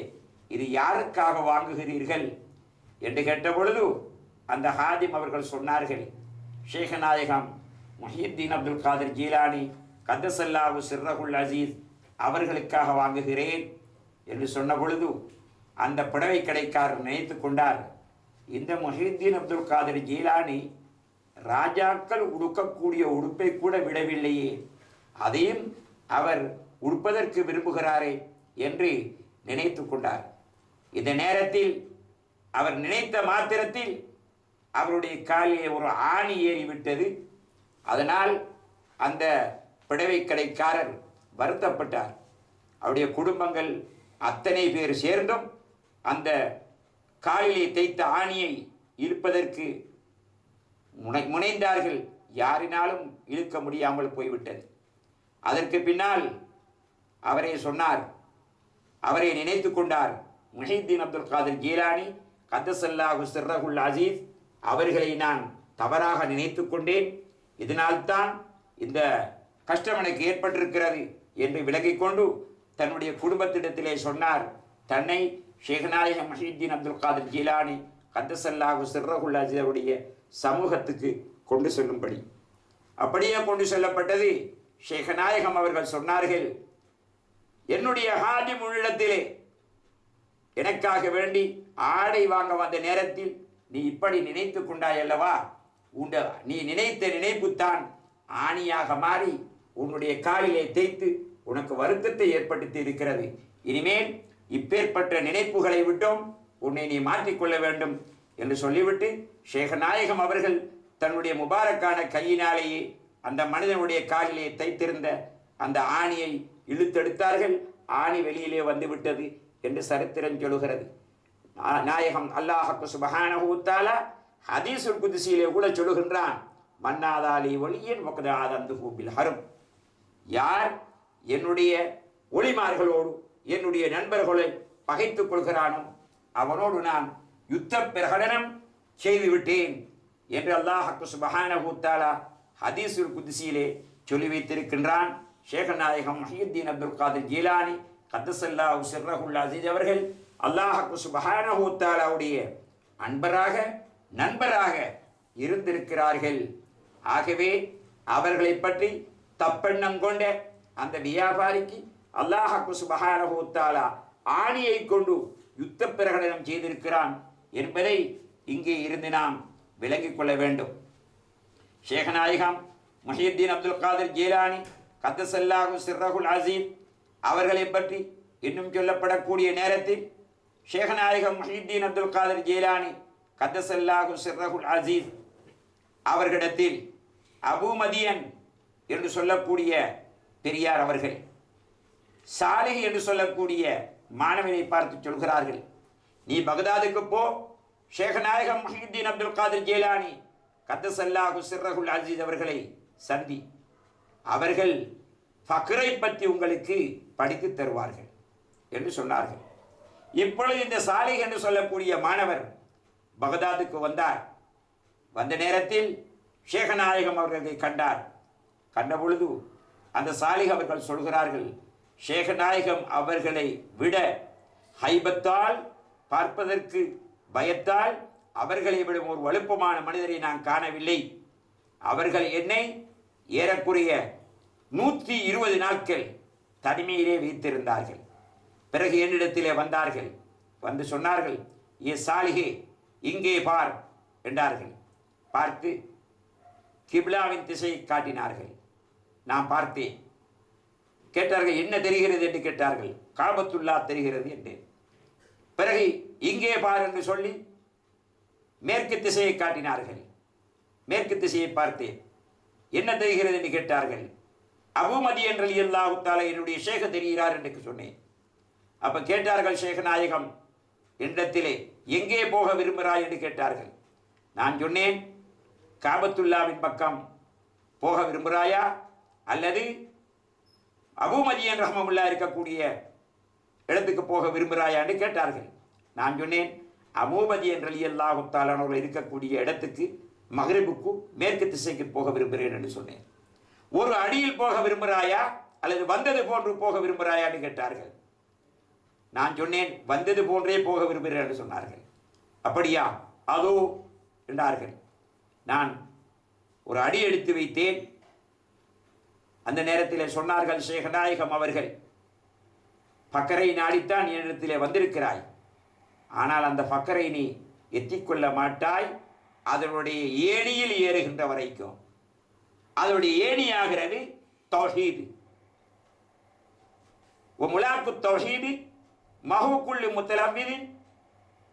Speaker 1: இது யாருக்காக வாங்குகிறீர்கள் என்று கேட்ட பொழுது அந்த ஹாதிம் அவர்கள் சொன்னார்கள், ஷேகநாயகம் முஹியுத்தீன் அப்துல் காதிர் ஜீலானி கத்தஸல்லாஹு சிர்ரகுல் அசீஸ் அவர்களுக்காக வாங்குகிறேன் என்று சொன்ன பொழுது அந்த புடவை கடைக்காரர் நினைத்து கொண்டார், இந்த முஹியுத்தீன் அப்துல் காதிர் ஜீலானி ராஜாக்கள் உடுக்கக்கூடிய உடுப்பை கூட விடவில்லையே, அதையும் அவர் உடுப்பதற்கு விரும்புகிறாரே என்று நினைத்து கொண்டார். இந்த நேரத்தில் அவர் நினைத்த மாத்திரத்தில் அவருடைய காலிலே ஒரு ஆணி ஏறிவிட்டது. அதனால் அந்த பிடவை கடைக்காரர் வருத்தப்பட்டார். அவருடைய குடும்பங்கள் அத்தனை பேர் சேர்ந்தும் அந்த காலிலே தைத்த ஆணியை இழுப்பதற்கு முனைந்தார்கள். யாரினாலும் இழுக்க முடியாமல் போய்விட்டது. அதற்கு பின்னால் அவரே சொன்னார், அவரை நினைத்து கொண்டார், முஹியுத்தீன் அப்துல் காதிர் ஜீலானி கத்தஸல்லாஹு சிர்ரகுல் அசீஸ் அவர்களை நான் தவறாக நினைத்து கொண்டேன், இதனால்தான் இந்த கஷ்டம் எனக்கு ஏற்பட்டிருக்கிறது என்று விலகிக் கொண்டு தன்னுடைய குடும்பத்திடத்திலே சொன்னார், தன்னை ஷேகநாயகம் முஹியுத்தீன் அப்துல் காதிர் ஜீலானி கத்தஸல்லாஹு சிர்ரகுல் அசீஸுடைய சமூகத்துக்கு கொண்டு செல்லும்படி. அப்படியே கொண்டு செல்லப்பட்டது. ஷேகநாயகம் அவர்கள் சொன்னார்கள், என்னுடைய ஹாதிம் உள்ளிடத்திலே எனக்காக வேண்டி ஆடை வாங்க வந்த நேரத்தில் நீ இப்படி நினைத்து கொண்டாய் அல்லவா, நீ நினைத்த நினைப்புத்தான் ஆணியாக மாறி உன்னுடைய காலிலே தேய்த்து உனக்கு வருத்தத்தை ஏற்படுத்தி இருக்கிறது. இனிமேல் இப்பேற்பட்ட நினைப்புகளை விட்டோம் உன்னை நீ மாற்றிக்கொள்ள வேண்டும் என்று சொல்லிவிட்டு ஷேகநாயகம் அவர்கள் தன்னுடைய முபாரக்கான கையினாலேயே அந்த மனிதனுடைய காலிலே தைத்திருந்த அந்த ஆணியை இழுத்தெடுத்தார்கள். ஆணி வெளியிலே வந்துவிட்டது என்று சரித்திரம் சொல்லுகிறது. நாயகம் அல்லாஹ் சுப்ஹானஹு வ தஆலா ஹதீஸுல் குத்ஸியிலே கூட சொல்லுகின்றான், மன்னாதாலி வலியன் வக்தாதந்துஹு பில் ஹரம், யார் என்னுடைய ஒளிமார்களோடு என்னுடைய நண்பர்களை பகைத்துக் கொள்கிறானோ அவனோடு நான் யுத்த பிரகடனம் செய்து விட்டேன் என்று அல்லாஹ் சுப்ஹானஹு வ தஆலா ஹதீஸுல் குத்ஸியிலே சொல்லி வைத்திருக்கின்றான். ஷேகநாயகம் முஹியுத்தீன் அப்துல் காதிர் ஜீலானி கத்தஸல்லாஹு சிர்ரகுல் அசீஸ் அவர்கள் அல்லாஹ் சுப்ஹானஹு வ தஆலாவுடைய அன்பராக நண்பராக இருந்திருக்கிறார்கள். ஆகவே அவர்களை பற்றி தப்பெண்ணம் கொண்ட அந்த வியாபாரிக்கு அல்லாஹ் சுப்ஹானஹு வ தஆலா ஆணியை கொண்டு யுத்த பிரகடனம் செய்திருக்கிறான் என்பதை இங்கே இருந்து நாம் விளங்கிக் கொள்ள வேண்டும். ஷேகநாயகம் முஹியுத்தீன் அப்துல் காதிர் ஜீலானி கத்தஸல்லாஹு சிர்ரகுல் அசீஸ் அவர்களை பற்றி இன்னும் சொல்லப்படக்கூடிய நேரத்தில் ஷேகநாயகம் முஹித்தீன் அப்துல் காதிர் ஜீலானி கத்தஸல்லாஹு சிர்ரஹுல் அசீஸ் அவர்களிடத்தில் அபு மதியன் என்று சொல்லக்கூடிய பெரியார் அவர்கள் சாலிஹ் என்று சொல்லக்கூடிய மாணவனை பார்த்து சொல்கிறார்கள், நீ பகதாதுக்கு போ, ஷேகநாயகம் முஹித்தீன் அப்துல் காதிர் ஜீலானி கத்தஸல்லாஹு சிர்ரஹுல் அசீஸ் அவர்களை சந்தி, அவர்கள் ஃபக்ரை பற்றி உங்களுக்கு படித்து தருவார்கள் என்று சொன்னார்கள். இப்பொழுது இந்த சாலிஹ் என்று சொல்லக்கூடிய மாணவர் பகதாதுக்கு வந்தார். வந்த நேரத்தில் ஷேகநாயகம் அவர்களை கண்டார். கண்ட பொழுது அந்த சாலிஹ் அவர்கள் சொல்கிறார்கள், ஷேகநாயகம் அவர்களை விட ஹைபத்தால் பார்ப்பதற்கு பயத்தால் அவர்களை விட ஒரு வலுப்பமான மனிதரை நான் காணவில்லை. அவர்கள் என்னை ஏறக்குறைய 120 நாட்கள் தனிமையிலே வைத்திருந்தார்கள். பிறகு என்னிடத்திலே வந்தார்கள். வந்து சொன்னார்கள், ஏ சாலிஹே இங்கே பார் என்றார்கள். பார்த்து கிப்லாவின் திசையை காட்டினார்கள். நான் பார்த்தேன். கேட்டார்கள், என்ன தெரிகிறது என்று கேட்டார்கள். காபத்துல்லா தெரிகிறது என்றேன். பிறகு இங்கே பார் என்று சொல்லி மேற்கு திசையை காட்டினார்கள். மேற்கு திசையை பார்த்தேன். என்ன தெரிகிறது என்று கேட்டார்கள். அபு மதியன் ரலியல்லாஹு தஆலா என்னுடைய ஷேக தெரிகிறார் என்று சொன்னேன். அப்ப கேட்டார்கள் ஷேகநாயகம் என்னிடத்திலே, எங்கே போக விரும்புகிறாய் என்று கேட்டார்கள். நான் சொன்னேன், காபத்துல்லாவின் பக்கம் போக விரும்புகிறாயா அல்லது அபு மதியன் ரஹ்மத்துல்லா இருக்கக்கூடிய இடத்துக்கு போக விரும்புகிறாயா என்று கேட்டார்கள். நான் சொன்னேன், அபு மதியன் ரலியல்லாஹு தஆலா அவர்கள் இருக்கக்கூடிய இடத்துக்கு மக்ரிபுக்கு மேற்கு திசைக்கு போக விரும்புகிறேன் என்று சொன்னேன். ஒரு அடியில் போக விரும்புகிறாயா அல்லது வந்தது போன்று போக விரும்புகிறாயா என்று கேட்டார்கள். நான் சொன்னேன், வந்தது போன்றே போக விரும்புகிறேன் என்று சொன்னார்கள். அப்படியா, அதோ என்றார்கள். நான் ஒரு அடி எடுத்து வைத்தேன். அந்த நேரத்தில் சொன்னார்கள் ஷேகநாயகம் அவர்கள், ஃபக்கரை நாடித்தான் என்னிடத்திலே வந்திருக்கிறாய், ஆனால் அந்த ஃபக்கரை நீ எத்திக்கொள்ள மாட்டாய். அதனுடைய ஏணியில் ஏறுகின்ற வரைக்கும் அதனுடைய ஏணியாகிறது தௌஹீது. முலாக்கு தௌஹீது மஹூக்குல்லு முத்தலப்பிதின்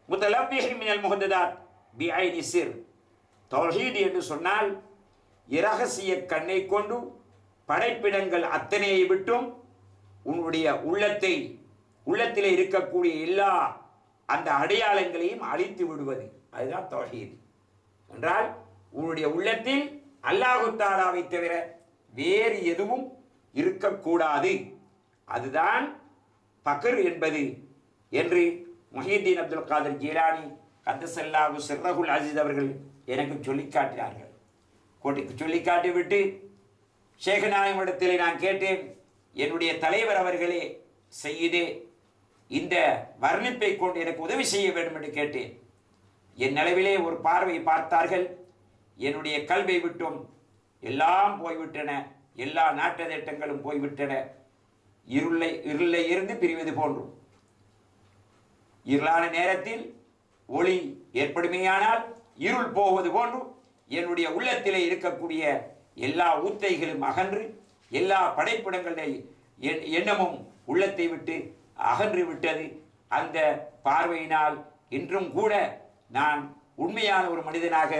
Speaker 1: முத்தலப்பிஹி மினல் முஹத்ததாத் பிஐனி சிர். தௌஹீது என்று சொன்னால் இரகசிய கண்ணை கொண்டு படைப்பிடங்கள் அத்தனையை விட்டும் உன்னுடைய உள்ளத்திலே இருக்கக்கூடிய எல்லா அந்த அடையாளங்களையும் அழித்து விடுவது. அதுதான் தௌஹீது என்றால், உன்னுடைய உள்ளத்தில் அல்லாஹு தஆலாவை தவிர வேறு எதுவும் இருக்கக்கூடாது. அதுதான் ஃபக்ர் என்பது என்று முஹித்தீன் அப்துல் காதிர் ஜீலானி கத்தஸல்லாஹு சிர்ரஹுல் அசீஸ் அவர்கள் எனக்கு சொல்லி காட்டினார்கள். சொல்லி காட்டிவிட்டு ஷேகநாயகமிடத்திலே நான் கேட்டேன், என்னுடைய தலைவர் அவர்களே செய்யுதே, இந்த வர்ணிப்பை கொண்டு எனக்கு உதவி செய்ய வேண்டும் என்று கேட்டேன். என் நிலவிலே ஒரு பார்வை பார்த்தார்கள். என்னுடைய கல்வை விட்டும் எல்லாம் போய்விட்டன, எல்லா நாட்ட திட்டங்களும் போய்விட்டன. இருளை இருந்து பிரிவது போன்றும், இருளான நேரத்தில் ஒளி ஏற்படுமேயானால் இருள் போவது போன்றும் என்னுடைய உள்ளத்திலே இருக்கக்கூடிய எல்லா ஊத்தைகளும் அகன்று எல்லா படைப்பிடங்களுடைய எண்ணமும் உள்ளத்தை விட்டு அகன்று விட்டது. அந்த பார்வையினால் இன்றும் கூட நான் உண்மையான ஒரு மனிதனாக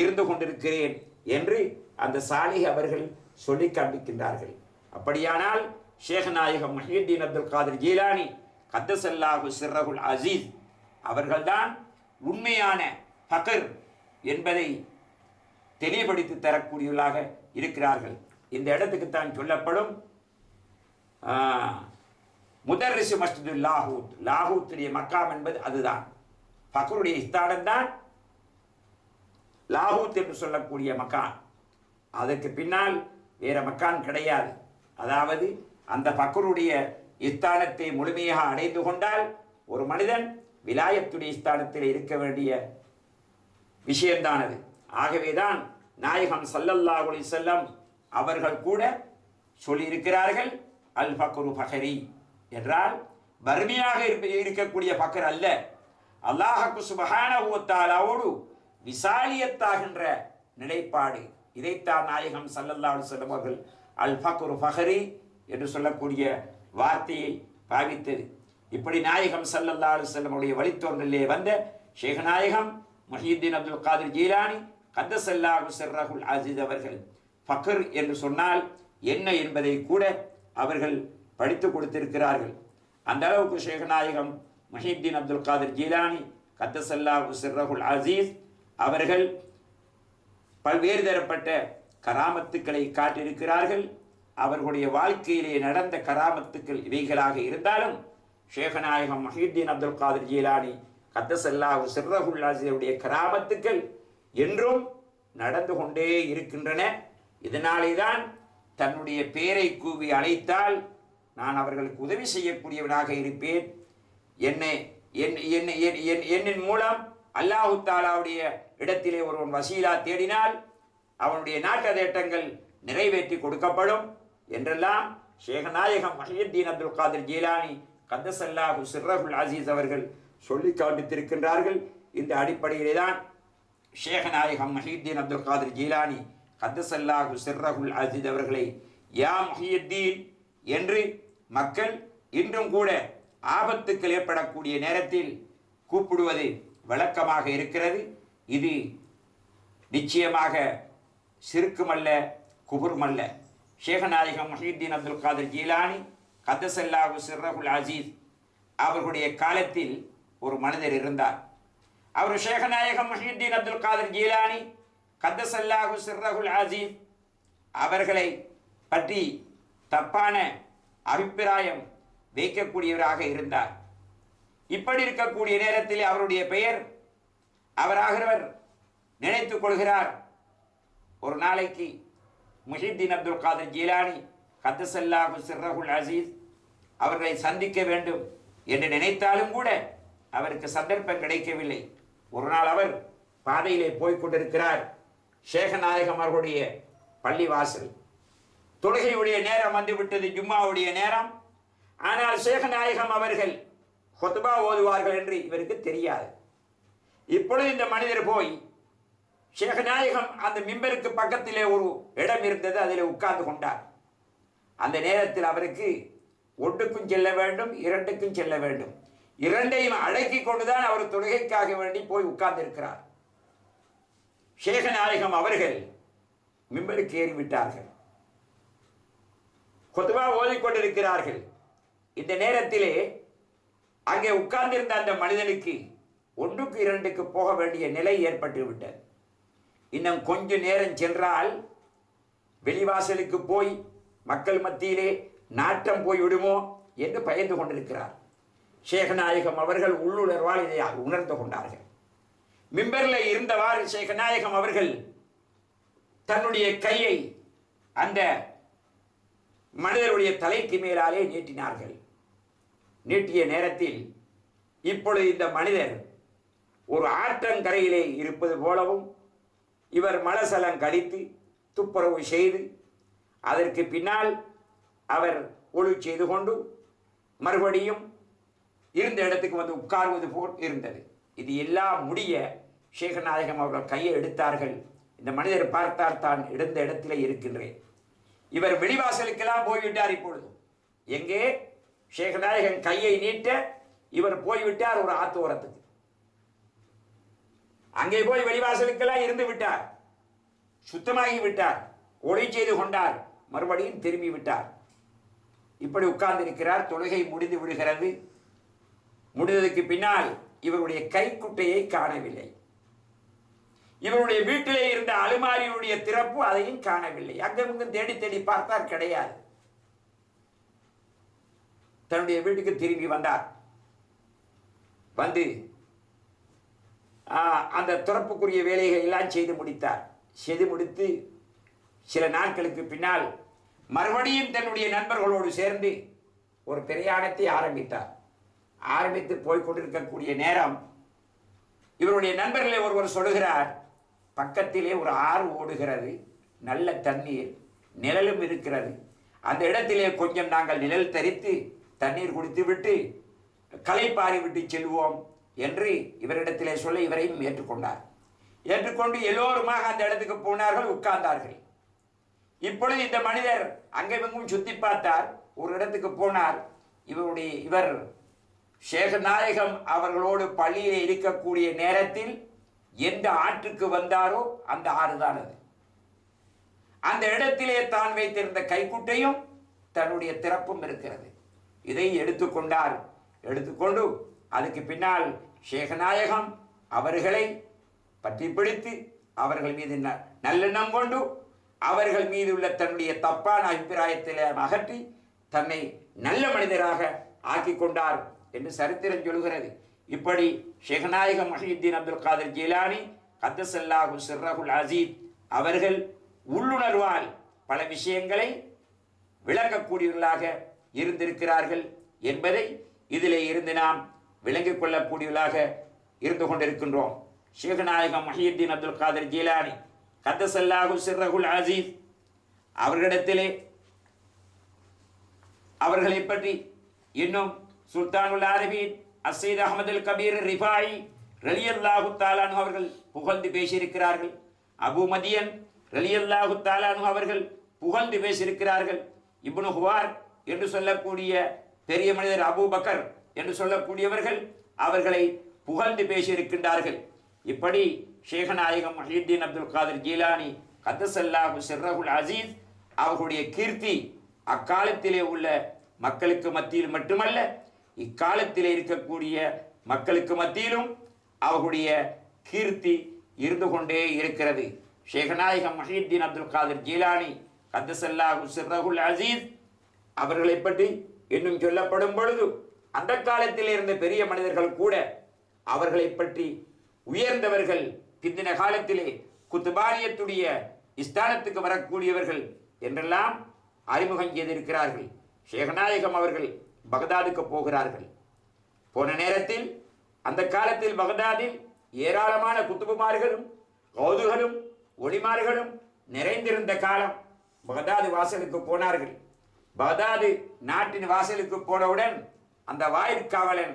Speaker 1: இருந்து கொண்டிருக்கிறேன் என்று அந்த சாலிஹ் அவர்கள் சொல்லி காண்பிக்கின்றார்கள். அப்படியானால் ஷேகநாயகம் முஹித்தீன் அப்துல் காதிர் ஜீலானி கத்தஸல்லாஹு சிர்ரஹுல் அசீஸ் அவர்கள்தான் உண்மையான ஃபக்ர் என்பதை தெளிவுபடுத்தி தரக்கூடியவர்களாக இருக்கிறார்கள். இந்த இடத்துக்குத்தான் சொல்லப்படும் முதர்ரிசு மஸ்ஜிது லாஹூத், லாஹூத்துடைய மக்காம் என்பது அதுதான். ஃபக்ருடைய ஸ்தானம் தான் லாஹூத் என்று சொல்லக்கூடிய மக்கான். அதற்கு பின்னால் வேற மக்கான் கிடையாது. அதாவது அந்த ஃபக்ருடைய ஸ்தானத்தை முழுமையாக அடைந்து கொண்டால் ஒரு மனிதன் விலாயத்துடைய ஸ்தானத்தில் இருக்க வேண்டிய விஷயம்தானது. ஆகவேதான் நாயகம் ஸல்லல்லாஹு அலைஹி வஸல்லம் அவர்கள் கூட சொல்லியிருக்கிறார்கள், அல் ஃபக்ரு ஃபக்ரி என்றால் வறுமையாக இருக்கக்கூடிய ஃபக்ர் அல்ல, அல்லாஹ் சுப்ஹானஹு வ தஆலாவோடு விசாலியத்தாகின்ற நிலைப்பாடு. இதைத்தான் நாயகம் ஸல்லல்லாஹு அலைஹி வஸல்லம் அவர்கள் அல் ஃபக்ரு ஃபக்ரி என்று சொல்லக்கூடிய வார்த்தையை பாவித்தது. இப்படி நாயகம் ஸல்லல்லாஹு அலைஹி வஸல்லம் உடைய வழித்தோன்றலிலே வந்த ஷேக் நாயகம் முஹியுத்தீன் அப்துல் காதிர் ஜீலானி கத்தஸல்லாஹு சிர்ரஹுல் அஸீஸ் அவர்கள் ஃபக்ர் என்று சொன்னால் என்ன என்பதை கூட அவர்கள் படித்து கொடுத்திருக்கிறார்கள். அந்த அளவுக்கு ஷேக் நாயகம் முஹியுத்தீன் அப்துல் காதிர் ஜீலானி கத்தஸல்லாஹு சிர்ரஹுல் அஸீஸ் அவர்கள் பல்வேறு தரப்பட்ட கராமத்துக்களை காட்டியிருக்கிறார்கள். அவர்களுடைய வாழ்க்கையிலே நடந்த கராமத்துக்கள் இவைகளாக இருந்தாலும் ஷேக் நாயகம் முஹியுத்தீன் அப்துல் காதிர் ஜீலானி கத்தஸல்லாஹு சிர்ரஹுல் அஸீஸுடைய கராமத்துக்கள் என்றும் நடந்து கொண்டே இருக்கின்றன. இதனாலே தான் தன்னுடைய பேரை கூவி அழைத்தால் நான் அவர்களுக்கு உதவி செய்யக்கூடியவனாக இருப்பேன். என்னின் மூலம் அல்லாஹு தாலாவுடைய இடத்திலே ஒருவன் வசீலா தேடினால் அவனுடைய நாட்டதேட்டங்கள் நிறைவேற்றி கொடுக்கப்படும் என்றெல்லாம் ஷேக் நாயகம் முஹியுத்தீன் அப்துல் காதிர் ஜீலானி கத்தஸல்லாஹு சிர்ரஹுல் அஸீஸ் அவர்கள் சொல்லி காண்பித்திருக்கின்றார்கள். இந்த அடிப்படையிலே தான் ஷேக் நாயகம் முஹியுத்தீன் அப்துல் காதிர் ஜீலானி கத்தஸல்லாஹு சிர்ரஹுல் அஸீஸ் அவர்களை யா முஹியுத்தீன் என்று மக்கள் இன்றும் கூட ஆபத்துக்கள் ஏற்படக்கூடிய நேரத்தில் கூப்பிடுவது வழக்கமாக இருக்கிறது. இது நிச்சயமாக சிறுக்குமல்ல, குபுருமல்ல. ஷேக் நாயகம் முஹியுத்தீன் அப்துல் காதிர் ஜீலானி கத்தஸல்லாஹு சிர்ரஹுல் அஸீஸ் அவர்களுடைய காலத்தில் ஒரு மனிதர் இருந்தார். அவர் ஷேக் நாயகம் முஹியுத்தீன் அப்துல் காதிர் ஜீலானி கத்தஸல்லாஹு சிர்ரஹுல் அஸீஸ் அவர்களை பற்றி தப்பான அபிப்பிராயம் வைக்கக்கூடியவராக இருந்தார். இப்படி இருக்கக்கூடிய நேரத்தில் அவருடைய பெயர் அவராகிறவர் நினைத்துக் கொள்கிறார், ஒரு நாளைக்கு முஹியுத்தீன் அப்துல் காதிர் ஜீலானி கத்தஸல்லாஹு சிர்ரஹுல் அஸீஸ் அவர்களை சந்திக்க வேண்டும் என்று நினைத்தாலும் கூட அவருக்கு சந்தர்ப்பம் கிடைக்கவில்லை. ஒரு நாள் அவர் பாதையிலே போய்கொண்டிருக்கிறார். ஷேக் நாயகம் அவர்களுடைய பள்ளிவாசல் தொழுகையுடைய நேரம் வந்துவிட்டது, ஜும்மாவுடைய நேரம். ஆனால் ஷேக் நாயகம் அவர்கள் ஹுத்பா ஓதுவார்கள் என்று இவருக்கு தெரியாது. இப்பொழுது இந்த மனிதர் போய் ஷேக் நாயகம் அந்த மிம்பருக்கு பக்கத்திலே ஒரு இடம் இருந்தது, அதில் உட்கார்ந்து கொண்டார். அந்த நேரத்தில் அவருக்கு ஒன்றுக்கும் செல்ல வேண்டும், இரண்டுக்கும் செல்ல வேண்டும், இரண்டையும் அடக்கி கொண்டுதான் அவர் தொழுகைக்காக வேண்டி போய் உட்கார்ந்து இருக்கிறார். ஷேக் நாயகம் அவர்கள் மிம்பருக்கு ஏறிவிட்டார்கள், குத்பா ஓதிக்கொண்டிருக்கிறார்கள். இந்த நேரத்திலே அங்கே உட்கார்ந்திருந்த அந்த மனிதனுக்கு ஒன்றுக்கு இரண்டுக்கு போக வேண்டிய நிலை ஏற்பட்டு விட்டது. இன்னும் கொஞ்ச நேரம் சென்றால் வெளிவாசலுக்கு போய் மக்கள் மத்தியிலே நாட்டம் போய் விடுமோ என்று பயந்து கொண்டிருக்கிறார். ஷேக் நாயகம் அவர்கள் உள்ளுணர்வால் இதை உணர்ந்து கொண்டார்கள். மிம்பரில் இருந்தவாறு ஷேக் நாயகம் அவர்கள் தன்னுடைய கையை அந்த மனிதருடைய தலைக்கு மேலாலே நீட்டினார்கள். நீட்டிய நேரத்தில் இப்பொழுது இந்த மனிதர் ஒரு ஆற்றங்கரையிலே இருப்பது போலவும் இவர் மலசலம் கழித்து துப்புரவு செய்து அதற்கு பின்னால் அவர் ஒளி செய்து கொண்டு மறுபடியும் இருந்த இடத்துக்கு வந்து உட்கார்வது போல் இருந்தது. இது எல்லாம் முடிய ஷேக் நாயகம் அவர்கள் கையை எடுத்தார்கள். இந்த மனிதர் பார்த்தால் தான் இருந்த இடத்திலே இருக்கின்றேன். இவர் வெளிவாசலுக்கெல்லாம் போய்விட்டார். இப்பொழுது எங்கே ஷேக் நாயகன் கையை நீட்ட இவர் போய்விட்டார் ஒரு ஆத்தோரத்துக்கு. அங்கே போய் வெளிவாசலுக்கெல்லாம் இருந்து விட்டார், சுத்தமாகி விட்டார், ஒளி செய்து கொண்டார், மறுபடியும் திரும்பி விட்டார். இப்படி உட்கார்ந்து இருக்கிறார். தொழுகை முடிந்து விடுகிறது. முடிந்ததுக்கு பின்னால் இவருடைய கைக்குட்டையை காணவில்லை. இவருடைய வீட்டிலே இருந்த அலுமாரியுடைய திறப்பு அதையும் காணவில்லை. அங்கங்கும் தேடி தேடி பார்த்தார், கிடையாது. தன்னுடைய வீட்டுக்கு திரும்பி வந்தார். வந்து அந்த துறப்புக்குரிய வேலைகள் எல்லாம் செய்து முடித்தார். செய்து முடித்து சில நாட்களுக்கு பின்னால் மறுபடியும் தன்னுடைய நண்பர்களோடு சேர்ந்து ஒரு பிரயாணத்தை ஆரம்பித்தார். ஆரம்பித்து போய்கொண்டிருக்கக்கூடிய நேரம் இவருடைய நண்பர்களே ஒருவர் சொல்லுகிறார், பக்கத்திலே ஒரு ஆறு ஓடுகிறது, நல்ல தண்ணீர், நிழலும் இருக்கிறது. அந்த இடத்திலே கொஞ்சம் நாங்கள் நிழல் தரித்து தண்ணீர் குடித்து விட்டு களைப்பாரி விட்டு செல்வோம் என்று இவரிடத்திலே சொல்ல இவரையும் ஏற்றுக்கொண்டார். ஏற்றுக்கொண்டு எல்லோருமாக அந்த இடத்துக்கு போனார்கள், உட்கார்ந்தார்கள். இப்பொழுது இந்த மனிதர் அங்கெங்கும் சுத்தி பார்த்தார், ஒரு இடத்துக்கு போனார். இவர் ஷேக் நாயகம் அவர்களோடு பள்ளியில் இருக்கக்கூடிய நேரத்தில் எந்த ஆற்றுக்கு வந்தாரோ அந்த ஆறு தான் அது. அந்த இடத்திலே தான் வைத்திருந்த கைக்குட்டையும் தன்னுடைய திறப்பும் இருக்கிறது. இதை எடுத்துக்கொண்டார். எடுத்துக்கொண்டு அதுக்கு பின்னால் ஷேக் நாயகம் அவர்களை பற்றி பிடித்து அவர்கள் மீது நல்லெண்ணம் கொண்டு அவர்கள் மீது உள்ள தன்னுடைய தப்பான அபிப்பிராயத்தில் அகற்றி தன்னை நல்ல மனிதராக ஆக்கி கொண்டார் என்று சரித்திரம் சொல்கிறது. இப்படி ஷேக் நாயகம் முஹ்யித்தீன் அப்துல் காதிர் ஜீலானி கத்தஸல்லாஹு சிர்ரஹுல் அஸீஸ் அவர்கள் உள்ளுணர்வால் பல விஷயங்களை விளங்கக்கூடியவர்களாக இருந்திருக்கிறார்கள் என்பதை இதிலே இருந்து நாம் விளங்கிக் கொள்ளக்கூடியவர்களாக இருந்து கொண்டிருக்கின்றோம். ஷேக் நாயகம் முஹ்யித்தீன் அப்துல் காதிர் ஜீலானி கத்தஸல்லாஹு சிர்ரஹுல் அஸீஸ் அவர்களிடத்திலே அவர்களை பற்றி இன்னும் சுல்தானுல் ஆரிஃபீன் அஸ்ஸைத் அஹ்மதுல் கபீர் ரிஃபாயி ரலியல்லாஹு தஆலா அன்ஹு அவர்கள் புகழ்ந்து பேசியிருக்கிறார்கள். அபு மதியன் ரலியல்லாஹு தஆலா அன்ஹு அவர்கள் புகழ்ந்து பேசியிருக்கிறார்கள். இப்னு ஹுவார் என்று சொல்லக்கூடிய பெரிய மனிதர் அபு பக்கர் என்று சொல்லக்கூடியவர்கள் அவர்களை புகழ்ந்து பேசியிருக்கின்றார்கள். இப்படி ஷேக் நாயகம் முஹ்யித்தீன் அப்துல் காதிர் ஜீலானி கத்தஸல்லாஹு சிர்ரஹுல் அஸீஸ் அவர்களுடைய கீர்த்தி அக்காலத்திலே உள்ள மக்களுக்கு மத்தியில் மட்டுமல்ல, இக்காலத்திலே இருக்கக்கூடிய மக்களுக்கு மத்தியிலும் அவர்களுடைய கீர்த்தி இருந்து கொண்டே இருக்கிறது. ஷேக் நாயகம் முஹ்யித்தீன் அப்துல் காதிர் ஜீலானி கத்தஸல்லாஹு சிர்ரஹுல் அஸீஸ் அவர்களை பற்றி இன்னும் சொல்லப்படும் பொழுது அந்த காலத்தில் இருந்த பெரிய மனிதர்கள் கூட அவர்களை பற்றி உயர்ந்தவர்கள் பிந்தின காலத்திலே குத்துபானியத்துடைய ஸ்தானத்துக்கு வரக்கூடியவர்கள் என்றெல்லாம் அறிமுகம் செய்திருக்கிறார்கள். ஷேக் நாயகம் அவர்கள் பகதாதுக்கு போகிறார்கள். போன நேரத்தில் அந்த காலத்தில் பகதாதில் ஏராளமான குத்துபுமார்களும் கௌதுகளும் ஒளிமார்களும் நிறைந்திருந்த காலம். பகதாது வாசலுக்கு போனார்கள். பகதாது நாட்டின் வாசலுக்கு போனவுடன் அந்த வாயிற்காவலன்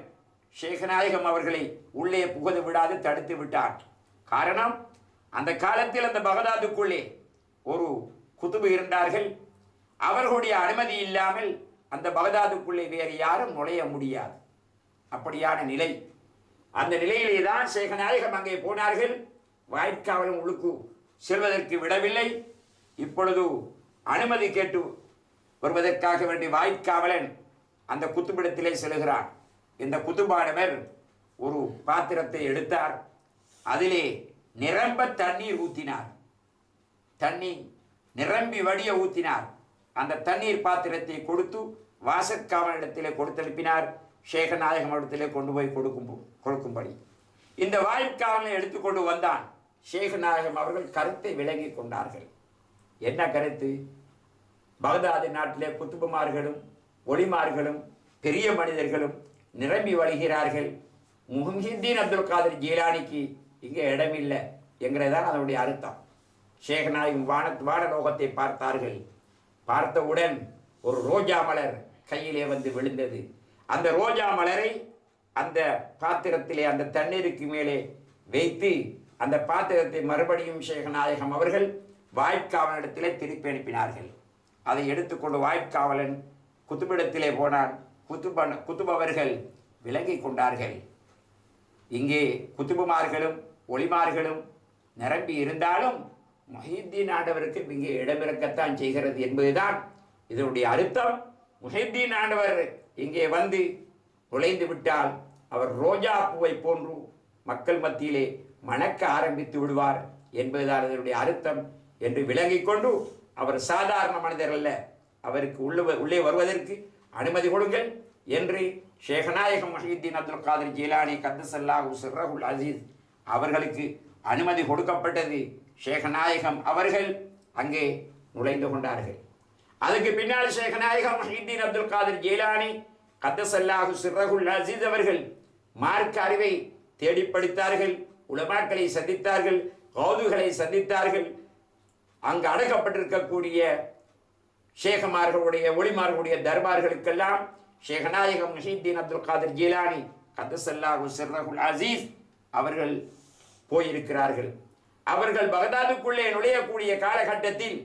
Speaker 1: ஷேக் நாயகம் அவர்களை உள்ளே புகுந்து விடாது தடுத்து விட்டார். காரணம், அந்த காலத்தில் அந்த பகதாதுக்குள்ளே ஒரு குத்துபு இருந்தார்கள். அவர்களுடைய அனுமதி இல்லாமல் அந்த பகதாதுக்குள்ளே வேறு யாரும் நுழைய முடியாது. அப்படியான நிலை. அந்த நிலையிலே தான் ஷேக் நாயகம் அங்கே போனார்கள். வாயிற்காவலன் உள்ளுக்கு செல்வதற்கு விடவில்லை. இப்பொழுது அனுமதி கேட்டு வருவதற்காக வேண்டிய வாயிற்காவலன் அந்த குத்துபிடத்திலே செல்கிறார். இந்த குத்துபானவர் ஒரு பாத்திரத்தை எடுத்தார். அதிலே நிரம்ப தண்ணீர் ஊற்றினார். தண்ணீர் நிரம்பி வடிய ஊற்றினார். அந்த தண்ணீர் பாத்திரத்தை கொடுத்து வாசற்காவலிடத்திலே கொடுத்தனுப்பினார். ஷேக் நாயகம் இடத்திலே கொண்டு போய் கொடுக்கும்படி இந்த வாயிற்காவலனை எடுத்துக்கொண்டு வந்தான். ஷேக் நாயகம் அவர்கள் கருத்தை விளங்கி கொண்டார்கள். என்ன கருத்து? பகதாது நாட்டிலே குத்துபுமார்களும் ஒளிமார்களும் பெரிய மனிதர்களும் நிரம்பி வழிகிறார்கள். முஹ்யித்தீன் அப்துல் காதிர் ஜீலானிக்கு இங்கே இடமில்லை என்கிறதான் அதனுடைய அர்த்தம். ஷேக் நாயகம் வானலோகத்தை பார்த்தார்கள். பார்த்தவுடன் ஒரு ரோஜா மலர் கையிலே வந்து விழுந்தது. அந்த ரோஜா மலரை அந்த பாத்திரத்திலே அந்த தண்ணீருக்கு மேலே வைத்து அந்த பாத்திரத்தை மறுபடியும் ஷேக் நாயகம் அவர்கள் வாயிற்காவலனிடத்திலே திருப்பி அனுப்பினார்கள். அதை எடுத்துக்கொண்டு வாயிற்காவலன் குத்துபிடத்திலே போனான். குத்துபவர்கள் விளங்கி கொண்டார்கள். இங்கே குத்துபுமார்களும் ஒளிமார்களும் நிரம்பி இருந்தாலும் முஹ்யித்தீன் ஆண்டவருக்கு இங்கே இடமிறக்கத்தான் செய்கிறது என்பதுதான் இதனுடைய அர்த்தம். முஹ்யித்தீன் ஆண்டவர் இங்கே வந்து நுழைந்து விட்டால் அவர் ரோஜா பூவை போன்று மக்கள் மத்தியிலே மணக்க ஆரம்பித்து விடுவார் என்பதுதான் இதனுடைய அர்த்தம் என்று விளங்கி கொண்டு அவர் சாதாரண மனிதர் அல்ல, அவருக்கு உள்ளே வருவதற்கு அனுமதி கொடுங்கள் என்று ஷேக் நாயகம் முஹ்யித்தீன் அப்துல் காதிர் ஜீலானி கத்தஸல்லாஹு சிர்ரஹுல் அஸீஸ் அவர்களுக்கு அனுமதி கொடுக்கப்பட்டது. ஷேக் நாயகம் அவர்கள் அங்கே நுழைந்து கொண்டார்கள். அதுக்கு பின்னால் ஷேக் நாயகம் முஹ்யித்தீன் அப்துல் காதிர் ஜீலானி கத்தஸல்லாஹு சிர்ரஹுல் அஸீஸ் அவர்கள் மார்க்க அறிவை தேடி படித்தார்கள். உலமாக்களை சந்தித்தார்கள். கௌதுகளை சந்தித்தார்கள். அங்கு அடக்கப்பட்டிருக்கக்கூடிய ஷேகமார்களுடைய ஒளிமார்களுடைய தர்பார்களுக்கெல்லாம் ஷேக் நாயகம் முஹ்யித்தீன் அப்துல் காதிர் ஜீலானி கத்தஸல்லாஹு சிர்ரஹுல் அஸீஸ் அவர்கள் போயிருக்கிறார்கள். அவர்கள் பகதாதுக்குள்ளே நுழையக்கூடிய காலகட்டத்தில்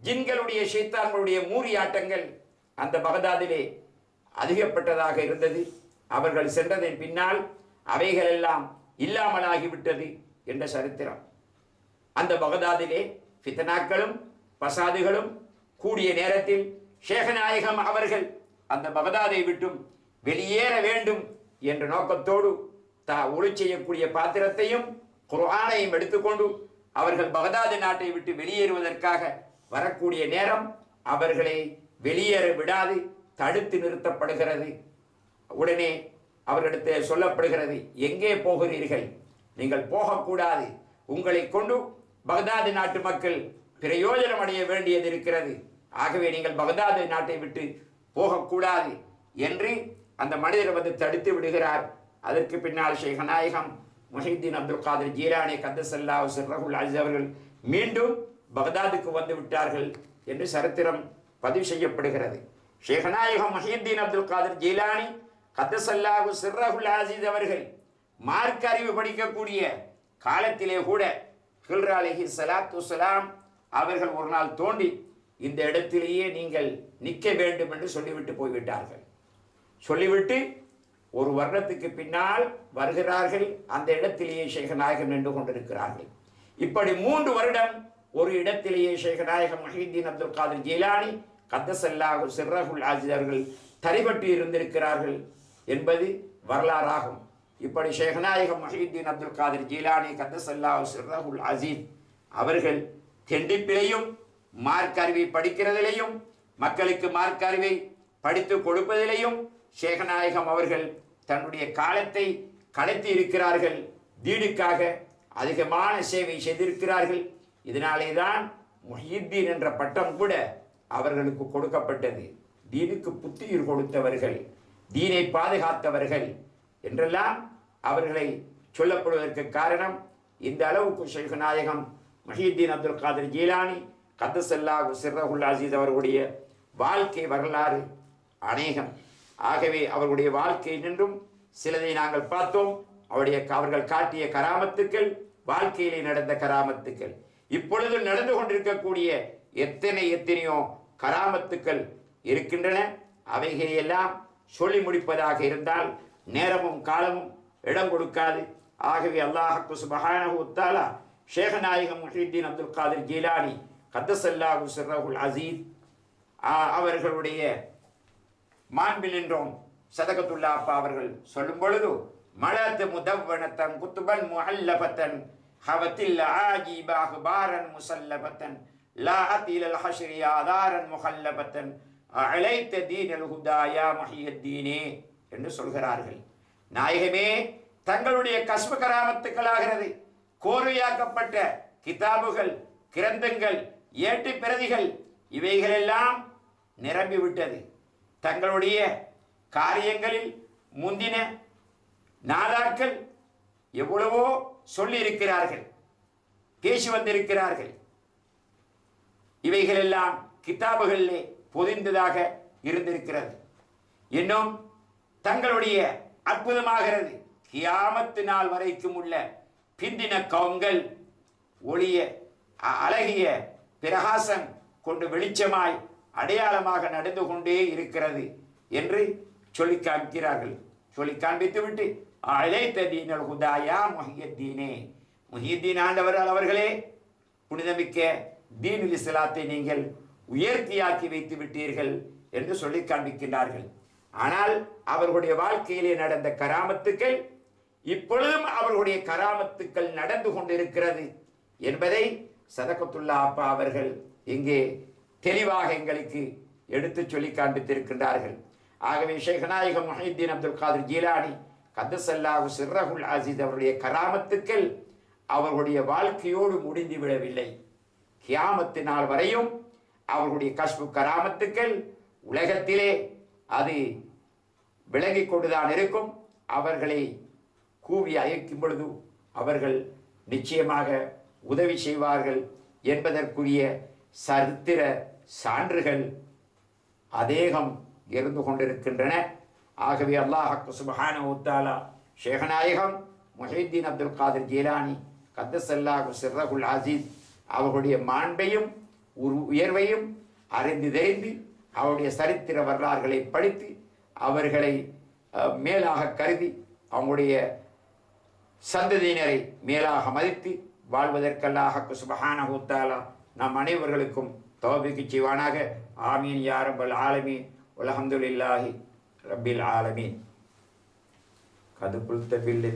Speaker 1: ஜின்களுடைய ஷைத்தான்களுடைய மூரியாட்டங்கள் அந்த பகதாதிலே அதிகப்பட்டதாக இருந்தது. அவர்கள் சென்றதன் பின்னால் அவைகளெல்லாம் இல்லாமலாகிவிட்டது என்ற சரித்திரம். அந்த பகதாதிலே ஃபித்னாக்களும் பசாதுகளும் கூடிய நேரத்தில் ஷேகநாயகம் அவர்கள் அந்த பகதாதை விட்டும் வெளியேற வேண்டும் என்ற நோக்கத்தோடு ஒளி செய்யக்கூடிய பாத்திரத்தையும் குர்ஆனையும் எடுத்துக்கொண்டு அவர்கள் பகதாது நாட்டை விட்டு வெளியேறுவதற்காக வரக்கூடிய நேரம் அவர்களை வெளியேற விடாது தடுத்து நிறுத்தப்படுகிறது. உடனே அவர்களிடத்தில் சொல்லப்படுகிறது, எங்கே போகிறீர்கள்? நீங்கள் போகக்கூடாது. உங்களை கொண்டு பகதாது நாட்டு மக்கள் பிரயோஜனம் அடைய வேண்டியது இருக்கிறது. ஆகவே நீங்கள் பகதாது நாட்டை விட்டு போகக்கூடாது என்று அந்த மனிதர் வந்து தடுத்து விடுகிறார். அதற்கு பின்னால் ஷேகநாயகம் முஹிதீன் அப்துல் காதிர் ஜீலானி கத்தஸல்லாஹு சிர்ரஹுல் அஸீஸ் அவர்கள் மீண்டும் பகதாதுக்கு வந்து விட்டார்கள் என்று சரித்திரம் பதிவு செய்யப்படுகிறது. ஷேகநாயகம் முஹிதீன் அப்துல் காதிர் ஜீலானி கத்தஸல்லாஹு சிர்ரஹுல் அஸீஸ் அவர்கள் மார்க்க அறிவு படிக்கக்கூடிய காலத்திலே கூட ஹில்ர் அலைஹிஸ்ஸலாத்து வஸ்ஸலாம் அவர்கள் ஒரு நாள் தோண்டி இந்த இடத்திலேயே நீங்கள் நிற்க வேண்டும் என்று சொல்லிவிட்டு போய்விட்டார்கள். சொல்லிவிட்டு ஒரு வருடத்துக்கு பின்னால் வருகிறார்கள். அந்த இடத்திலேயே ஷேகநாயகம் நின்று கொண்டிருக்கிறார்கள். இப்படி 3 வருடம் ஒரு இடத்திலேயே ஷேகநாயகம் முஹிதீன் அப்துல் காதிர் ஜீலானி கத்தஸல்லாஹு சிர்ரஹுல் அஸீஸ் அவர்கள் தரிபட்டு இருந்திருக்கிறார்கள் என்பது வரலாறாகும். இப்படி ஷேகநாயகம் முஹிதீன் அப்துல் காதிர் ஜீலானி கத்தஸல்லாஹு சிர்ரஹுல் அஸீஸ் அவர்கள் தெண்டிப்பிலையும் மார்க்க அறிவை படிக்கிறதிலையும் மக்களுக்கு மார்க்க அறிவை படித்து கொடுப்பதிலையும் ஷேகநாயகம் அவர்கள் தன்னுடைய காலத்தை கடத்தி இருக்கிறார்கள். தீனுக்காக அதிகமான சேவை செய்திருக்கிறார்கள். இதனாலே தான் முஹிதீன் என்ற பட்டம் கூட அவர்களுக்கு கொடுக்கப்பட்டது. தீனுக்கு புத்துயிர் கொடுத்தவர்கள், தீனை பாதுகாத்தவர்கள் என்றெல்லாம் அவர்களை சொல்லப்படுவதற்கு காரணம் இந்த அளவுக்கு ஷேகநாயகம் முஹிதீன் அப்துல் காதிர் ஜீலானி கத்தஸல்லாஹு சிர்ரஹுல் அஸீஸ் அவர்களுடைய வாழ்க்கை வரலாறு அநேகம். ஆகவே அவர்களுடைய வாழ்க்கை நின்றும் சிலதை நாங்கள் பார்த்தோம். அவர்கள் காட்டிய கராமத்துக்கள், வாழ்க்கையிலே நடந்த கராமத்துக்கள், இப்பொழுது நடந்து கொண்டிருக்கக்கூடிய எத்தனையோ கராமத்துக்கள் இருக்கின்றன. அவைகளையெல்லாம் சொல்லி முடிப்பதாக இருந்தால் நேரமும் காலமும் இடம் கொடுக்காது. ஆகவே அல்லாஹ் சுப்ஹானஹு வ தஆலா ஷேகநாயகம் முஹிதீன் அப்துல் காதிர் ஜீலானி கத்தஸல்லாஹு சிர்ரஹுல் அஸீஸ் அவர்களுடைய மாண்பில் என்றும் சதகத்துல்லா அப்பா அவர்கள் சொல்லும் பொழுது மலத் முதவ்வனத்தன் குத்துபன் முஅல்லபத்தன் ஹவத்தில் ஆஜிப அஹ்பாரன் முஸல்லபத்தன் லா அத்திலல் ஹஷ்ரி ஆதாரன் முஹல்லபத்தன் அலைத தீனல் ஹுதா யா முஹியத்தீனே என்று சொல்கிறார்கள். நாயகமே, தங்களுடைய கஸ்ப கராமத்துக்களாகிறது கோர்வையாக்கப்பட்ட கிதாபுகள், கிரந்தங்கள், ஏட்டு பிரதிகள் இவைகளெல்லாம் நிரம்பிவிட்டது. தங்களுடைய காரியங்களில் முந்தின நாதாக்கள் எவ்வளவோ சொல்லி இருக்கிறார்கள், பேசி வந்திருக்கிறார்கள். இவைகளெல்லாம் கிதாபுகளிலே பொதிந்ததாக இருந்திருக்கிறது. இன்னும் தங்களுடைய அற்புதமாகிறது கியாமத்து நாள் வரைக்கும் உள்ள பிந்தின கவுங்கள் ஒளிய அழகிய பிரகாசம் கொண்டு வெளிச்சமாய் அடையாளமாக நடந்து கொண்டே இருக்கிறது என்று சொல்லி காண்பிக்கிறார்கள். சொல்லி காண்பித்து விட்டு அலைத தீனல் ஹுதா யா முஹியத்தீனே, முஹியத்தீன் ஆண்டவர் அவர்களே, புனிதமிக்க தீனுல் இஸ்லாத்தை நீங்கள் உயர்த்தியாக்கி வைத்து விட்டீர்கள் என்று சொல்லி காண்பிக்கின்றார்கள். ஆனால் அவர்களுடைய வாழ்க்கையிலே நடந்த கராமத்துக்கள் இப்பொழுதும் அவர்களுடைய கராமத்துக்கள் நடந்து கொண்டிருக்கிறது என்பதை சதகத்துல்லா அப்பா அவர்கள் இங்கே தெளிவாக எங்களுக்கு எடுத்து சொல்லி காண்பித்திருக்கின்றார்கள். ஆகவே ஷேகநாயகம் முஹிதீன் அப்துல் காதிர் ஜீலானி கத்தஸல்லாஹு சிர்ரஹுல் அஸீஸ் அவருடைய கராமத்துக்கள் அவர்களுடைய வாழ்க்கையோடு முடிந்து விடவில்லை. கியாமத்து நாள் வரையும் அவர்களுடைய கஷ்பு கராமத்துக்கள் உலகத்திலே அது விளங்கிக் கொண்டுதான் இருக்கும். அவர்களை கூவி அழைக்கும் பொழுது அவர்கள் நிச்சயமாக உதவி செய்வார்கள் என்பதற்குரிய சரித்திர சான்றுகள் அதேகம் இருந்து கொண்டிருக்கின்றன. ஆகவே அல்லாஹ் சுப்ஹானஹு வ தஆலா ஷேகநாயகம் முஹிதீன் அப்துல் காதிர் ஜீலானி கத்தஸல்லாஹு சிர்ரஹுல் அஸீஸ் அவர்களுடைய மாண்பையும் உயர்வையும் அறிந்து தெரிந்து அவருடைய சரித்திர வரலாறுகளை படித்து அவர்களை மேலாக கருதி அவங்களுடைய சந்ததியினரை மேலாக மதித்து வாழ்வதற்கல்லாக சுப்ஹானஹு தஆலா நம் அனைவர்களுக்கும் தௌஃபீக் செய்வானாக. ஆமீன் யா ரப்பல் ஆலமீன். வல்ஹம்துலில்லாஹி ரப்பில் ஆலமீன். கது குல்த பில்லதி